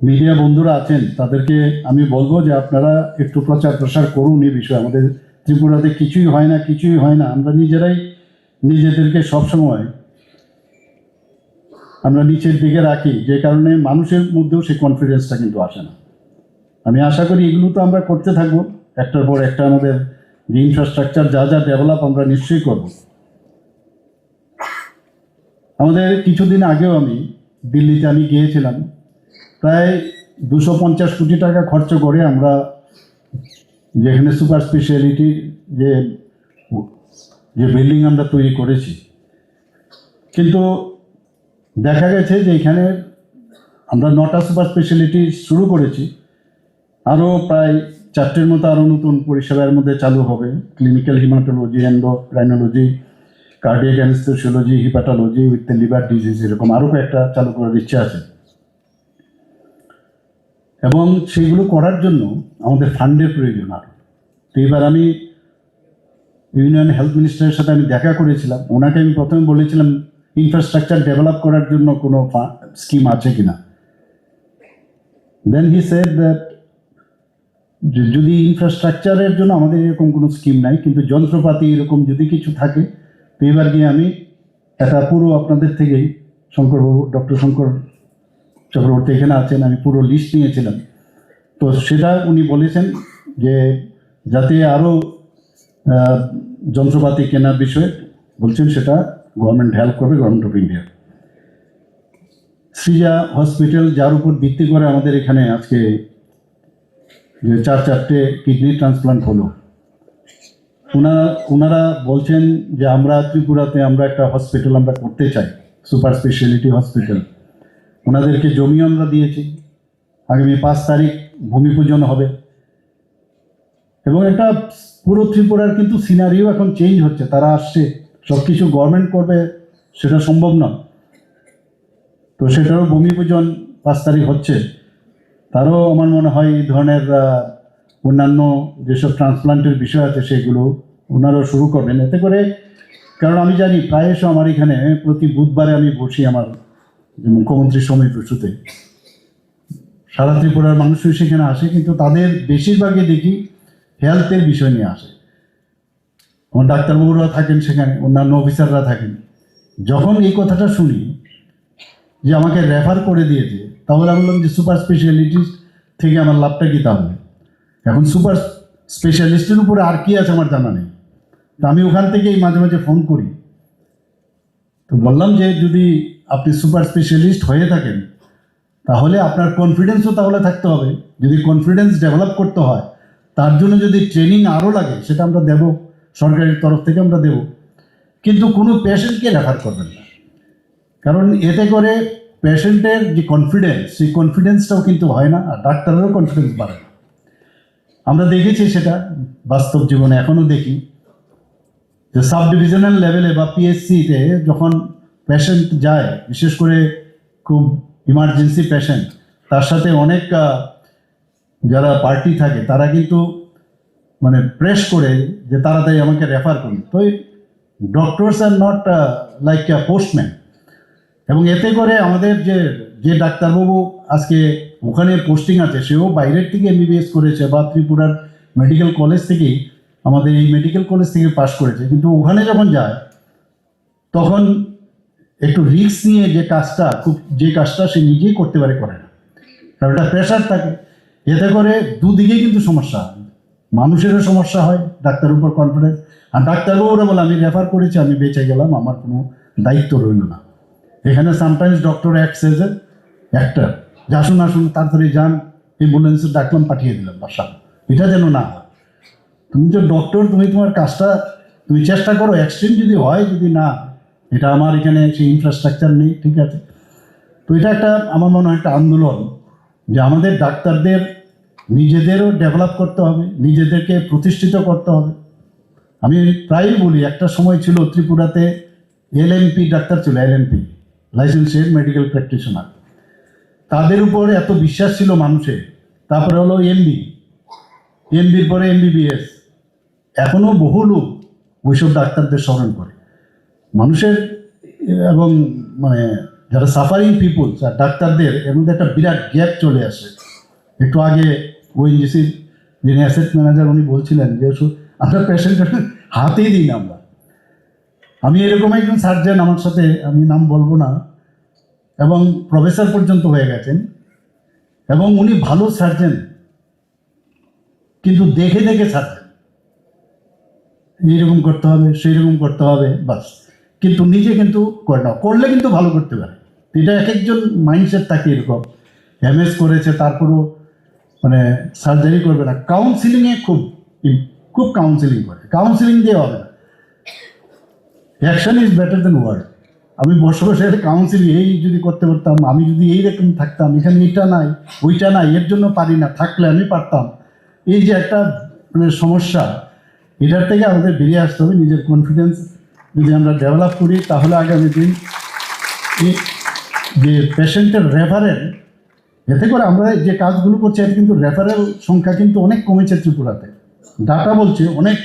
[SPEAKER 7] মিডিয়া বন্ধুরা আছেন তাদেরকে আমি বলবো যে আপনারা একটু প্রচার প্রসার করুন এই বিষয়ে। আমাদের ত্রিপুরাতে কিছুই হয় না, আমরা নিজেরাই নিজেদেরকে সবসময় আমরা নিচের দিকে রাখি, যে কারণে মানুষের মধ্যেও সেই কনফিডেন্সটা কিন্তু আসে না। আমি আশা করি এগুলো তো আমরা করতে থাকবো, একটার পর একটা আমাদের যে ইনফ্রাস্ট্রাকচার যা ডেভেলপ আমরা নিশ্চয়ই করব। আমাদের কিছুদিন আগেও আমি দিল্লিতে আমি গিয়েছিলাম, প্রায় 250 কোটি টাকা খরচ করে আমরা যেখানে সুপার স্পেশালিটি যে বিল্ডিং আমরা তৈরি করেছি, কিন্তু দেখা গেছে যে এখানে আমরা 9টা সুপার স্পেশালিটি শুরু করেছি, আরও প্রায় 4টের মতো আরও নতুন পরিষেবার মধ্যে চালু হবে। Clinical haematology, endocrinology, cardiac anaesthesiology, hepatology with the liver disease, এরকম আরও কয়েকটা চালু করার ইচ্ছা আছে। এবং সেইগুলো করার জন্য আমাদের ফান্ডের প্রয়োজন। আর তো এবার আমি ইউনিয়ন হেলথ মিনিস্টারের সাথে আমি দেখা করেছিলাম। ওনাকে আমি প্রথমে বলেছিলাম ইনফ্রাস্ট্রাকচার ডেভেলপ করার জন্য কোনো স্কিম আছে কিনা। দেন হি সেড দ্যাট যদি ইনফ্রাস্ট্রাকচারের জন্য আমাদের এরকম কোনো স্কিম নাই, কিন্তু যন্ত্রপাতি এরকম যদি কিছু থাকে, তো এবার গিয়ে আমি একটা পুরো আপনাদের থেকেই শঙ্করবাবু, ডক্টর শঙ্কর চক্রবর্তী এখানে আছেন, আমি পুরো লিস্ট নিয়েছিলাম। তো সেটা উনি বলেছেন যে যাতে আরও যন্ত্রপাতি কেনার বিষয়ে বলছেন, সেটা গভর্নমেন্ট হেল্প করবে, government of India. Srija hospital, যার উপর ভিত্তি করে আমাদের এখানে আজকে যে 4টা কিডনি ট্রান্সপ্লান্ট হলো, ওনারা বলছেন যে আমরা ত্রিপুরাতে আমরা একটা হসপিটাল আমরা করতে চাই, সুপার স্পেশালিটি হসপিটাল। ওনাদেরকে জমিও আমরা দিয়েছি। আগামী 5 তারিখ ভূমি পূজন হবে এবং একটা পুরো ত্রিপুরার কিন্তু সিনারিও এখন চেঞ্জ হচ্ছে। তারা আসছে, সব কিছু গভর্নমেন্ট করবে সেটা সম্ভব নয়। তো সেটারও ভূমি পূজন 5 তারিখ হচ্ছে। তারও আমার মনে হয় এই ধরনের অন্যান্য যেসব ট্রান্সপ্লান্টের বিষয় আছে সেগুলো ওনারাও শুরু করবেন, এতে করে। কারণ আমি জানি প্রায়শ আমার এখানে প্রতি বুধবারে আমি বসি আমার মুখ্যমন্ত্রী সমীপ ইস্যুতে, সারা ত্রিপুরার মানুষই সেখানে আসে, কিন্তু তাদের বেশিরভাগই দেখি হেলথের বিষয় নিয়ে আসে। আমার ডাক্তারবাবুরা থাকেন সেখানে, অন্যান্য অফিসাররা থাকেন। যখন এই কথাটা শুনি যে আমাকে রেফার করে দিয়েছে, তাহলে আমি বললাম যে সুপার স্পেশালিটিস্ট থেকে আমার লাভটা কী? তাহলে এখন সুপার স্পেশালিস্টের উপরে আর কি আছে আমার জানা নেই। তো আমি ওখান থেকেই মাঝে মাঝে ফোন করি, তো বললাম যে যদি আপনি সুপার স্পেশালিস্ট হয়ে থাকেন তাহলে আপনার কনফিডেন্সও তাহলে থাকতে হবে। যদি কনফিডেন্স ডেভেলপ করতে হয়, তার জন্য যদি ট্রেনিং আরও লাগে, সেটা আমরা দেব, সরকারের তরফ থেকে আমরা দেব। কিন্তু কোনো পেশেন্টকে রেফার করবেন না, কারণ এতে করে পেশেন্টের যে কনফিডেন্স, সেই কনফিডেন্সটাও কিন্তু হয় না, আর ডাক্তারেরও কনফিডেন্স বাড়ে না। আমরা দেখেছি সেটা বাস্তব জীবনে, এখনও দেখি যে সাব ডিভিশনাল লেভেলে বা পিএসসিতে যখন পেশেন্ট যায়, বিশেষ করে খুব ইমার্জেন্সি পেশেন্ট, তার সাথে অনেক যারা পার্টি থাকে তারা কিন্তু মানে প্রেস করে যে তাড়াতাড়ি আমাকে রেফার করুন। তো doctors are not like postman. এবং এতে করে আমাদের যে ডাক্তারবাবু আজকে ওখানে পোস্টিং আছে, সেও বাইরের থেকে এমবিবিএস করেছে বা ত্রিপুরার মেডিকেল কলেজ থেকেই, আমাদের এই মেডিকেল কলেজ থেকে পাশ করেছে, কিন্তু ওখানে যখন যায় তখন একটু রিস্ক নিয়ে যে কাজটা সে নিজেই করতে পারে, করে না, কারণ এটা প্রেশার থাকে। এতে করে দুদিকেই কিন্তু সমস্যা হয়, মানুষেরও সমস্যা হয়, ডাক্তারের উপর কনফিডেন্স, আর ডাক্তারবাবুরা বলে আমি রেফার করেছি, আমি বেঁচে গেলাম, আমার কোনো দায়িত্ব রইল না। এখানে sometimes doctor acts as a actor, যে আসুন তাড়াতাড়ি যান, অ্যাম্বুলেন্সে ডাকলাম, পাঠিয়ে দিলাম বাসা। এটা যেন না হয়। তুমি যে ডক্টর, তুমি তোমার কাজটা তুমি চেষ্টা করো, অ্যাক্সিডেন্ট যদি হয়, যদি না, এটা আমার এখানে সেই ইনফ্রাস্ট্রাকচার নেই, ঠিক আছে। তো এটা একটা আমার মনে হয় একটা আন্দোলন, যে আমাদের ডাক্তারদের নিজেদেরও ডেভেলপ করতে হবে, নিজেদেরকে প্রতিষ্ঠিত করতে হবে। আমি প্রায়ই বলি, একটা সময় ছিল ত্রিপুরাতে এলএমপি ডাক্তার ছিল, এলএমপি লাইসেন্সিয়েট মেডিকেল প্র্যাকটিশনার, তাদের উপর এত বিশ্বাস ছিল মানুষের। তারপরে হলো এমবির পরে এমবিবিএস। এখনও বহু লোক ওইসব ডাক্তারদের স্মরণ করে মানুষের, এবং মানে যারা সাফারিং পিপুলস আর ডাক্তারদের এর মধ্যে একটা বিরাট গ্যাপ চলে আসে। একটু আগে ওএনজিসির যিনি অ্যাসেট ম্যানেজার, উনি বলছিলেন যে আমরা পেশেন্টের হাতেই দিই না আমরা। আমি এরকম একজন সার্জন আমার সাথে, আমি নাম বলবো না, এবং প্রফেসর পর্যন্ত হয়ে গেছেন, এবং উনি ভালো সার্জন, কিন্তু দেখে দেখে সার্জন, এইরকম করতে হবে, সেই রকম করতে হবে, বাস। কিন্তু নিজে কিন্তু করে না, করলে কিন্তু ভালো করতে পারে।
[SPEAKER 12] এটা এক একজন মাইন্ডসেট থাকে এরকম, এমএস করেছে তারপরও মানে সার্জারি করবে না, কাউন্সিলিংয়ে খুব কাউন্সিলিং করে, কাউন্সিলিং দিয়ে হবে না, action is better than word. আমি বসে বসে কাউন্সিলিং এই যদি করতে পারতাম, আমি যদি এইরকম থাকতাম, এখানে এটা নাই ওইটা নাই, এর জন্য পারি না, থাকলে আমি পারতাম, এই যে একটা মানে সমস্যা, এটার থেকে আমাদের বেরিয়ে আসতে হবে। নিজের কনফিডেন্স যদি আমরা ডেভেলপ করি তাহলে আগামী দিন যে পেশেন্টের রেফারেল, এতে করে আমরা যে কাজগুলো করছি এতে কিন্তু রেফারেল সংখ্যা কিন্তু অনেক কমেছে ত্রিপুরাতে, ডাটা বলছে অনেক।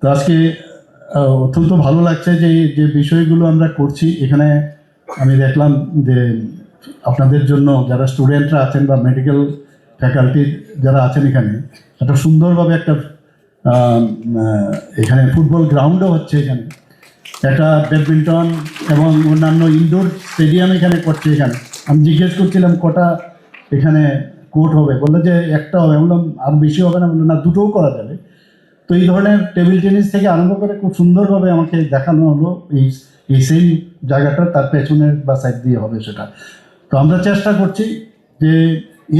[SPEAKER 12] তো আজকে অত্যন্ত ভালো লাগছে যে যে বিষয়গুলো আমরা করছি এখানে। আমি দেখলাম যে আপনাদের জন্য যারা স্টুডেন্টরা আছেন বা মেডিকেল ফ্যাকাল্টির যারা আছেন এখানে, একটা সুন্দরভাবে একটা এখানে ফুটবল গ্রাউন্ডও হচ্ছে, এখানে একটা ব্যাডমিন্টন এবং অন্যান্য ইনডোর স্টেডিয়াম এখানে করছে। এখানে আমি জিজ্ঞেস করছিলাম কটা এখানে কোর্ট হবে, বললো যে একটা হবে। বললাম আর বেশি হবে না, বললো না দুটোও করা যাবে। তো এই ধরনের টেবিল টেনিস থেকে আরম্ভ করে খুব সুন্দরভাবে আমাকে দেখানো হলো এই সেই জায়গাটা তার পেছনের বা সাইড দিয়ে হবে সেটা। তো আমরা চেষ্টা করছি যে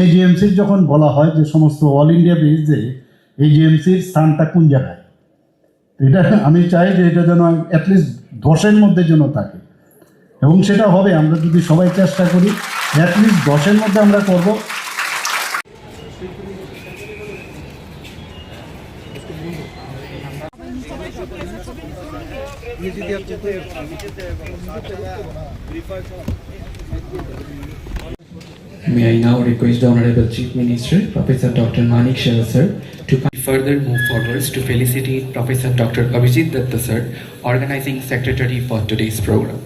[SPEAKER 12] এজিএমসির যখন বলা হয় যে সমস্ত অল ইন্ডিয়া বেসে এজিএমসির স্থানটা কোন জায়গায়, এটা আমি চাই যে এটা যেন অ্যাটলিস্ট 10-এর মধ্যে যেন থাকে, এবং সেটা হবে আমরা যদি সবাই চেষ্টা করি, অ্যাটলিস্ট 10-এর মধ্যে আমরা করব।
[SPEAKER 10] May I now request the Honorable Chief Minister, Professor Dr. Manik Shah sir, to further move forwards to felicitate Professor Dr. Abhijit Datta sir, Organizing Secretary for today's program.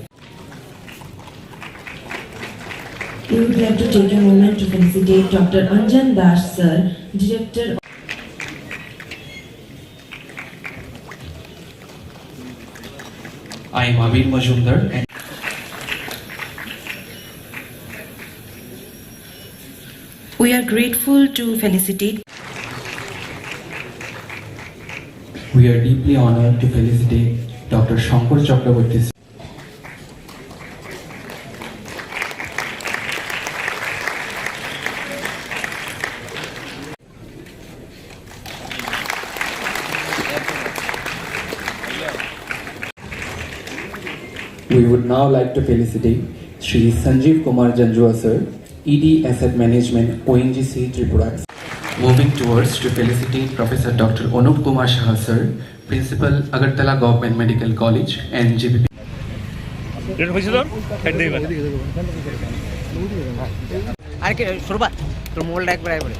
[SPEAKER 11] We would like to take a moment to felicitate Dr. Anjan Das sir, Director.
[SPEAKER 10] I am Avir Majumdar and
[SPEAKER 11] We are grateful to felicitate.
[SPEAKER 10] we are deeply honored to felicitate Dr. Shankar Chakraborty. We would now like to felicitate Shri Sanjeev Kumar Janjua sir, ED Asset Management, ONGC Tripura. Moving towards to felicitate Professor Dr. Anup Kumar Shah sir, Principal Agartala Government Medical College and GBP.
[SPEAKER 5] আর কি শুরবা তোর মোবাইলটা একবার একবার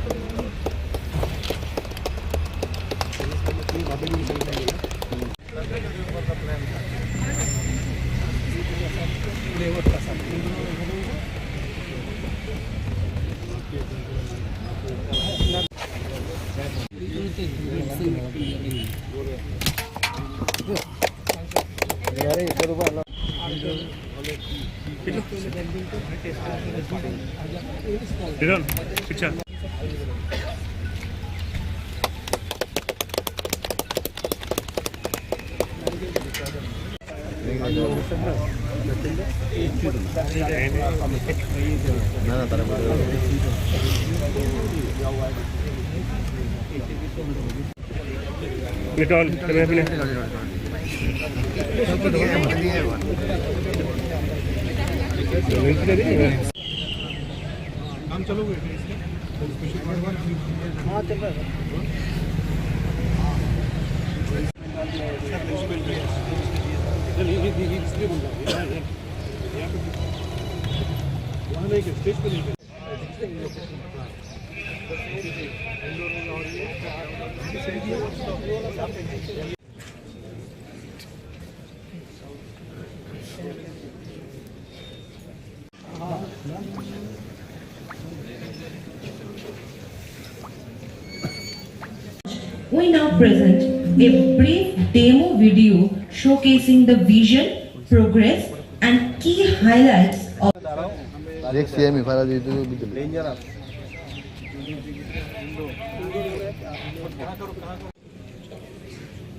[SPEAKER 11] We now present a brief demo video showcasing the vision, progress, and key highlights of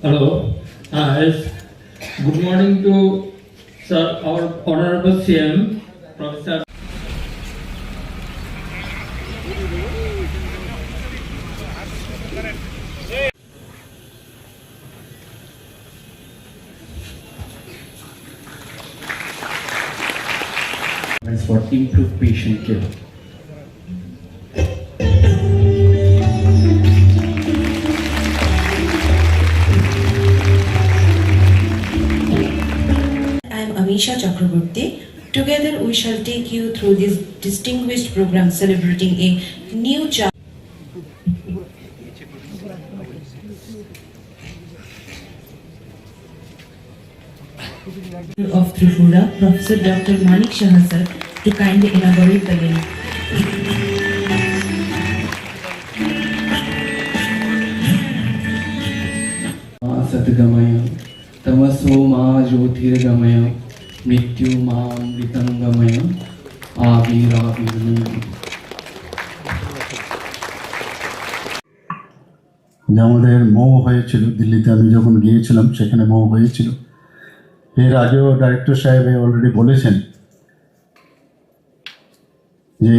[SPEAKER 13] Hello. Yes. Good morning to Sir, our Honorable CM, Professor
[SPEAKER 10] for improved patient care.
[SPEAKER 11] I am Amisha Chakraborty. Together we shall take you through this distinguished program celebrating a new chapter of Tripura, Professor Dr. Manik Shah sir, to kindly inaugurate the link.
[SPEAKER 10] Satgamaya, Tamaso ma Jyotirgamaya, Mrityu ma Mritangamaya, Avirabirmaya.
[SPEAKER 12] যে আমাদের মৌ হয়েছিল দিল্লিতে, আমি যখন গিয়েছিলাম সেখানে মৌ হয়েছিল। এর আগেও ডাইরেক্টর সাহেব অলরেডি বলেছেন যে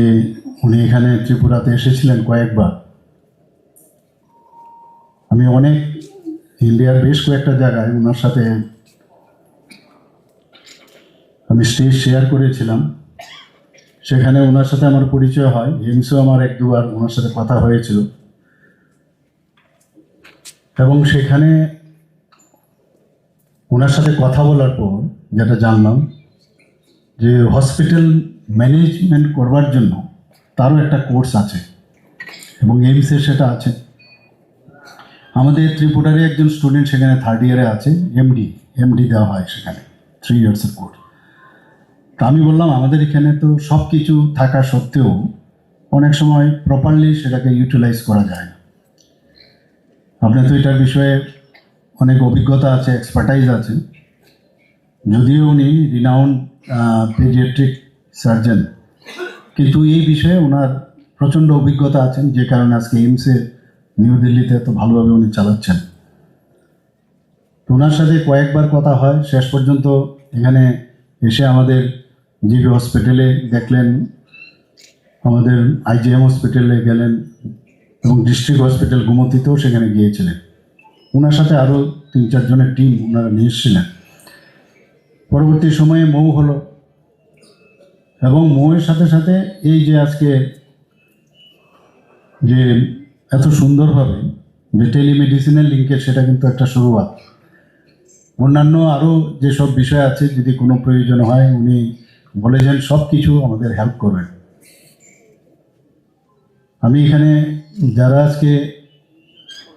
[SPEAKER 12] উনি এখানে ত্রিপুরাতে এসেছিলেন কয়েকবার। আমি অনেক ইন্ডিয়ার বেশ কয়েকটা জায়গায় ওনার সাথে আমি স্টেজ শেয়ার করেছিলাম, সেখানে ওনার সাথে আমার পরিচয় হয়। এমসও আমার এক দুবার ওনার সাথে কথা হয়েছিল এবং সেখানে ওনার সাথে কথা বলার পর যেটা জানলাম যে হসপিটাল ম্যানেজমেন্ট করবার জন্য তারও একটা কোর্স আছে এবং এইমসে সেটা আছে। আমাদের ত্রিপুরারে একজন স্টুডেন্ট সেখানে 3rd ইয়ারে আছে, এমডি দেওয়া হয় সেখানে 3 ইয়ার্সের কোর্স। তা আমি বললাম আমাদের এখানে তো সব কিছু থাকা সত্ত্বেও অনেক সময় প্রপারলি সেটাকে ইউটিলাইজ করা যায় না। আপনার তো এটার বিষয়ে অনেক অভিজ্ঞতা আছে, এক্সপার্টাইজ আছে, যদিও উনি রিনাউন্ড পেডিয়াট্রিক সার্জন, কিন্তু এই বিষয়ে ওনার প্রচণ্ড অভিজ্ঞতা আছেন, যে কারণে আজকে এইমসে নিউ দিল্লিতে এত ভালোভাবে উনি চালাচ্ছেন। তো ওনার সাথে কয়েকবার কথা হয়, শেষ পর্যন্ত এখানে এসে আমাদের জিবি হসপিটালে দেখলেন, আমাদের আইজিএম হসপিটালে গেলেন এবং ডিস্ট্রিক্ট হসপিটাল গুমতিতেও সেখানে গিয়েছিলেন। ওনার সাথে আরও 3-4 জনের টিম ওনারা নিয়ে এসেছিলেন। পরবর্তী সময়ে মৌ হলো এবং মৌয়ের সাথে সাথে এই যে আজকে যে এত সুন্দরভাবে যে টেলিমেডিসিনের লিঙ্কের, সেটা কিন্তু একটা শুরুয়াত। অন্যান্য আরও যেসব বিষয় আছে, যদি কোনো প্রয়োজন হয় উনি বলেছেন সব কিছু আমাদের হেল্প করবেন। আমি এখানে যারা আজকে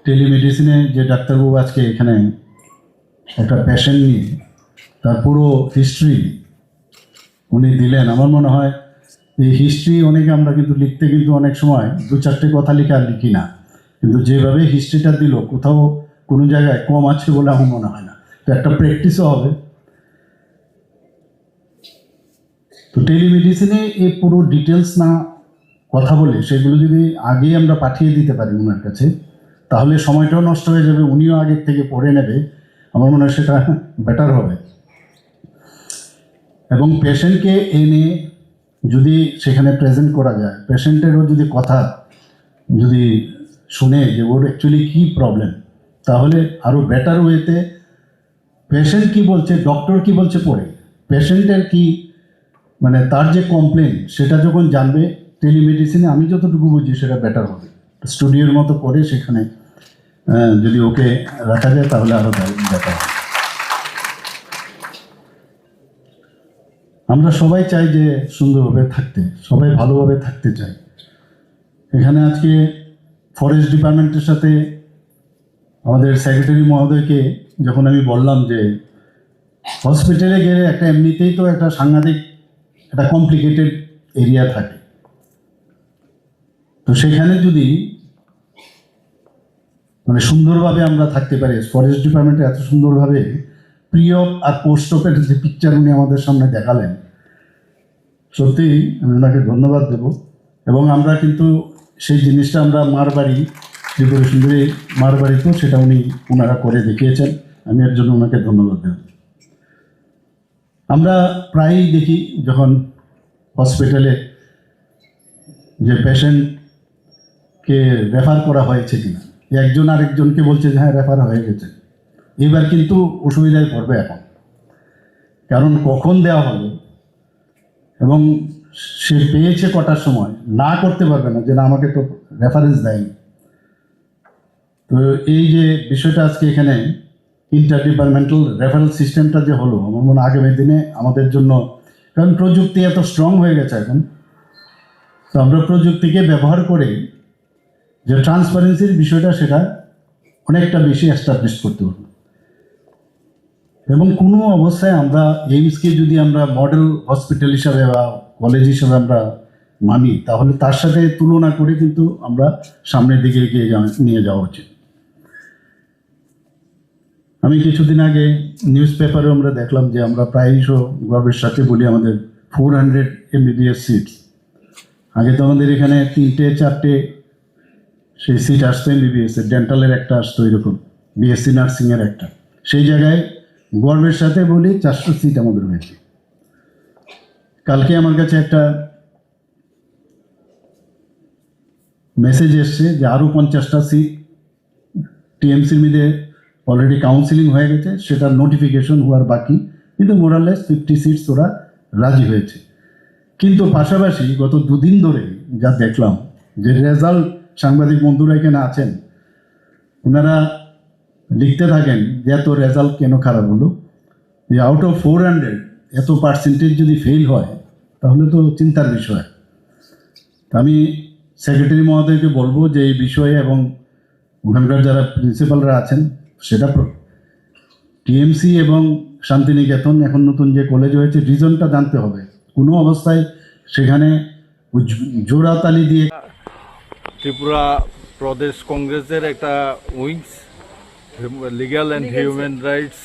[SPEAKER 12] টেলিমেডিসিনে যে ডাক্তারবাবু আজকে এখানে একটা পেশেন্ট নিয়ে তার পুরো হিস্ট্রি উনি দিলেন, আমার মনে হয় এই হিস্ট্রি অনেকে আমরা কিন্তু লিখতে কিন্তু অনেক সময় 2-4টে কথা লিখে আর লিখি না, কিন্তু যেভাবে হিস্ট্রিটা দিল কোথাও কোনো জায়গায় কম আছে বলে আমার মনে হয় না। তো একটা প্র্যাকটিসও হবে। তো টেলিমেডিসিনে এই পুরো ডিটেলস না কথা বলে সেগুলো যদি আগেই আমরা পাঠিয়ে দিতে পারি ওনার কাছে, তাহলে সময়টাও নষ্ট হয়ে যাবে, উনিও আগের থেকে পড়ে নেবে, আমার মনে হয় সেটা বেটার হবে। এবং পেশেন্টকে এনে যদি সেখানে প্রেজেন্ট করা যায়, পেশেন্টেরও যদি কথা যদি শুনে যে ওর অ্যাকচুয়ালি কী প্রবলেম, তাহলে আরও বেটার ওয়েতে পেশেন্ট কী বলছে, ডক্টর কী বলছে পড়ে, পেশেন্টের কি মানে তার যে কমপ্লেন সেটা যখন জানবে, টেলিমেডিসিনে আমি যতটুকু বুঝি সেটা বেটার হবে। স্টুডিওর মতো করে সেখানে যদি ওকে রাখা যায় তাহলে আরও বেটার হবে। আমরা সবাই চাই যে সুন্দরভাবে থাকতে, সবাই ভালোভাবে থাকতে চাই। এখানে আজকে ফরেস্ট ডিপার্টমেন্টের সাথে আমাদের সেক্রেটারি মহোদয়কে যখন আমি বললাম যে হসপিটালে গেলে একটা এমনিতেই তো একটা সাংঘাতিক একটা কমপ্লিকেটেড এরিয়া থাকে, তো সেখানে যদি মানে সুন্দরভাবে আমরা থাকতে পারি, ফরেস্ট ডিপার্টমেন্টে এত সুন্দরভাবে প্রি অপ আর পোস্ট অপের যে পিকচার উনি আমাদের সামনে দেখালেন, সত্যি আমি ওনাকে ধন্যবাদ দেব। এবং আমরা কিন্তু সেই জিনিসটা আমরা মার বাড়ি, ত্রিপুরা সুন্দরী মার বাড়িতেও সেটা ওনারা করে দেখিয়েছেন, আমি এর জন্য ওনাকে ধন্যবাদ দেব। আমরা প্রায়ই দেখি যখন হসপিটালে যে পেশেন্টকে রেফার করা হয়েছে কিনা, একজন আরেকজনকে বলছে যে হ্যাঁ রেফার হয়ে গেছে। এবার কিন্তু অসুবিধায় পড়বে এখন, কারণ কখন দেওয়া হলো এবং সে পেয়েছে কটার সময়, না করতে পারবে না যে না আমাকে তো রেফারেন্স দেয়নি। তো এই যে বিষয়টা আজকে এখানে ইন্টার ডিপার্টমেন্টাল রেফারেল সিস্টেমটা যে হলো, আমার মনে হয় আগামী দিনে আমাদের জন্য, কারণ প্রযুক্তি এত স্ট্রং হয়ে গেছে এখন, তো আমরা প্রযুক্তিকে ব্যবহার করে যে ট্রান্সপারেন্সির বিষয়টা সেটা অনেকটা বেশি এস্টাবলিশ করতে পারব। এবং কোনো অবস্থায় আমরা এইমসকে যদি আমরা মডেল হসপিটাল হিসাবে বা কলেজ হিসাবে আমরা মানি, তাহলে তার সাথে তুলনা করে কিন্তু আমরা সামনের দিকে এগিয়ে নিয়ে যাওয়া উচিত। আমি কিছুদিন আগে নিউজ পেপারে আমরা দেখলাম যে আমরা প্রায়শ গর্বের সাথে বলি আমাদের 400 MBBS সিটস। আগে তো আমাদের এখানে 3-4টে সেই সিট আসতো MBBS এর, ডেন্টালের একটা আসতো, এরকম BSc নার্সিংয়ের একটা। সেই জায়গায় গর্বের সাথে বলি 400 সিট আমাদের হয়েছে। কালকে আমার কাছে একটা মেসেজ এসছে যে আরও 50টা সিট TMCর মধ্যে অলরেডি কাউন্সিলিং হয়ে গেছে, সেটার নোটিফিকেশন হওয়ার বাকি, কিন্তু মোরালেস 50 সিটস ওরা রাজি হয়েছে। কিন্তু পাশাপাশি গত 2 দিন ধরে যা দেখলাম যে রেজাল্ট, সাংবাদিক বন্ধুরা এখানে আছেন, ওনারা লিখতে থাকেন যে এত রেজাল্ট কেন খারাপ হলো, যে আউট অফ 400 এত পার্সেন্টেজ যদি ফেল হয় তাহলে তো চিন্তার বিষয়। আমি সেক্রেটারি মহোদয়কে বলবো যে এই বিষয়ে, এবং ওখানকার যারা প্রিন্সিপালরা আছেন, সেটা TMC এবং শান্তিনিকেতন এখন নতুন যে কলেজ হয়েছে রিজনটা জানতে হবে। কোনো অবস্থায় সেখানে জোড়াতালি দিয়ে
[SPEAKER 14] ত্রিপুরা প্রদেশ কংগ্রেসের একটা wings, legal and human rights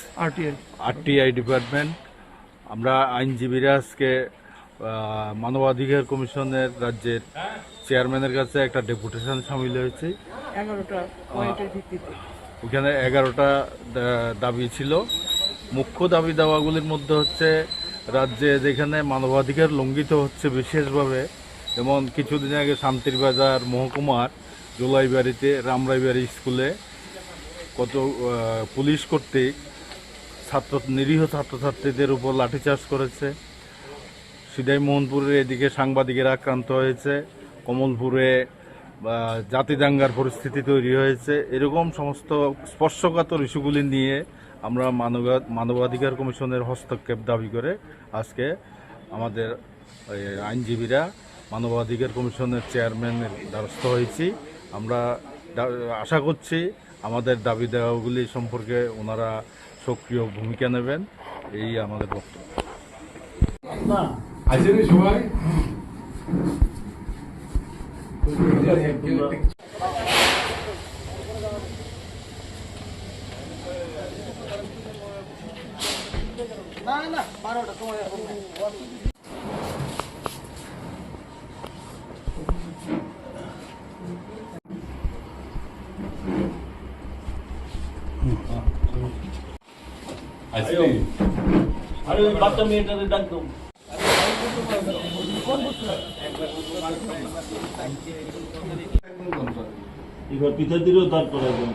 [SPEAKER 14] RTI department, আমরা আইনজীবীরা আজকে মানবাধিকার কমিশনের রাজ্যের চেয়ারম্যানের কাছে একটা ডেপুটেশন সামিল হয়েছে।
[SPEAKER 15] 11টা পয়েন্টের ভিত্তিতে
[SPEAKER 14] ওখানে 11টা দাবি ছিল। মুখ্য দাবি দাওয়াগুলির মধ্যে হচ্ছে রাজ্যে যেখানে মানবাধিকার লঙ্ঘিত হচ্ছে বিশেষভাবে, যেমন কিছুদিন আগে শান্তিরবাজার মহকুমার জোলাইবাড়িতে রামরাইবাড়ি স্কুলে কত পুলিশ কর্তৃক নিরীহ ছাত্রছাত্রীদের উপর লাঠিচার্জ করেছে। সিদাই মোহনপুরের এদিকে সাংবাদিকেরা আক্রান্ত হয়েছে, কমলপুরে জাতিদাঙ্গার পরিস্থিতি তৈরি হয়েছে। এরকম সমস্ত স্পর্শকাতর ইস্যুগুলি নিয়ে আমরা মানবাধিকার কমিশনের হস্তক্ষেপ দাবি করে আজকে আমাদের আইনজীবীরা মানবাধিকার কমিশনের চেয়ারম্যানের দ্বারস্থ হয়েছি। আমরা আশা করছি আমাদের দাবি দেওয়াগুলি সম্পর্কে ওনারা সক্রিয় ভূমিকা নেবেন, এই আমাদের বক্তব্য।
[SPEAKER 6] সবাই
[SPEAKER 5] না 12টা সময়
[SPEAKER 6] আরে ওই বাচ্চা মেয়েটারে ডাক দাও। এবার পিঠা দিলেও দাঁড় করা যায়।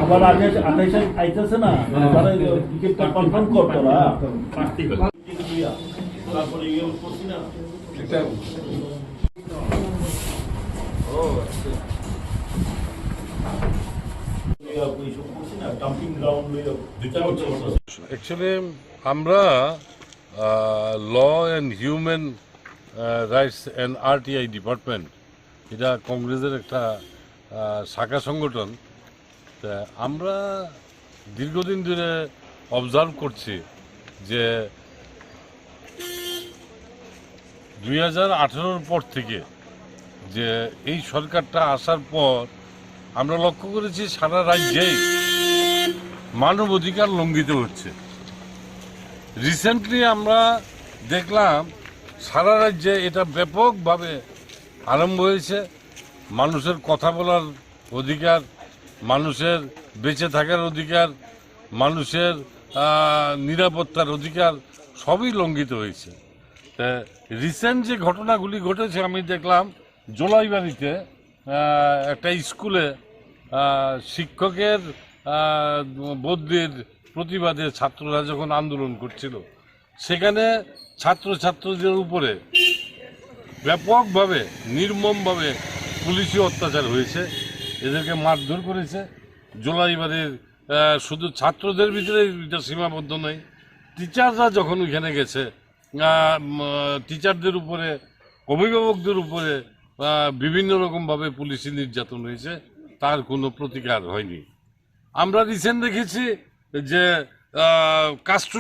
[SPEAKER 6] আবার আগে 28 আইতেছে না, তারা টিকিটটা কনফার্ম করতো না, তারপরে ইউজ করছি না।
[SPEAKER 16] অ্যাকচুয়ালি আমরা law and human rights and RTI department, এটা কংগ্রেসের একটা শাখা সংগঠন। তা আমরা দীর্ঘদিন ধরে অবজার্ভ করছি যে 2018-র পর থেকে যে এই সরকারটা আসার পর আমরা লক্ষ্য করেছি সারা রাজ্যেই মানবাধিকার লঙ্ঘিত হচ্ছে। রিসেন্টলি আমরা দেখলাম সারা রাজ্যে এটা ব্যাপকভাবে আরম্ভ হয়েছে। মানুষের কথা বলার অধিকার, মানুষের বেঁচে থাকার অধিকার, মানুষের নিরাপত্তার অধিকার সবই লঙ্ঘিত হয়েছে। তা রিসেন্ট যে ঘটনাগুলি ঘটেছে, আমি দেখলাম জোলাইবাড়িতে একটা স্কুলে শিক্ষকের বদলির প্রতিবাদে ছাত্ররা যখন আন্দোলন করছিল, সেখানে ছাত্রছাত্রীদের উপরে ব্যাপকভাবে নির্মমভাবে পুলিশি অত্যাচার হয়েছে, এদেরকে মারধর করেছে। জোলাইবাড়ির শুধু ছাত্রদের ভিতরে এটা সীমাবদ্ধ নয়, টিচাররা যখন ওইখানে গেছে, টিচারদের উপরে, অভিভাবকদের উপরে বিভিন্ন রকমভাবে পুলিশি নির্যাতন হয়েছে, তার কোনো প্রতিকার হয়নি। আমরা রিসেন্ট দেখেছি যে কাস্ট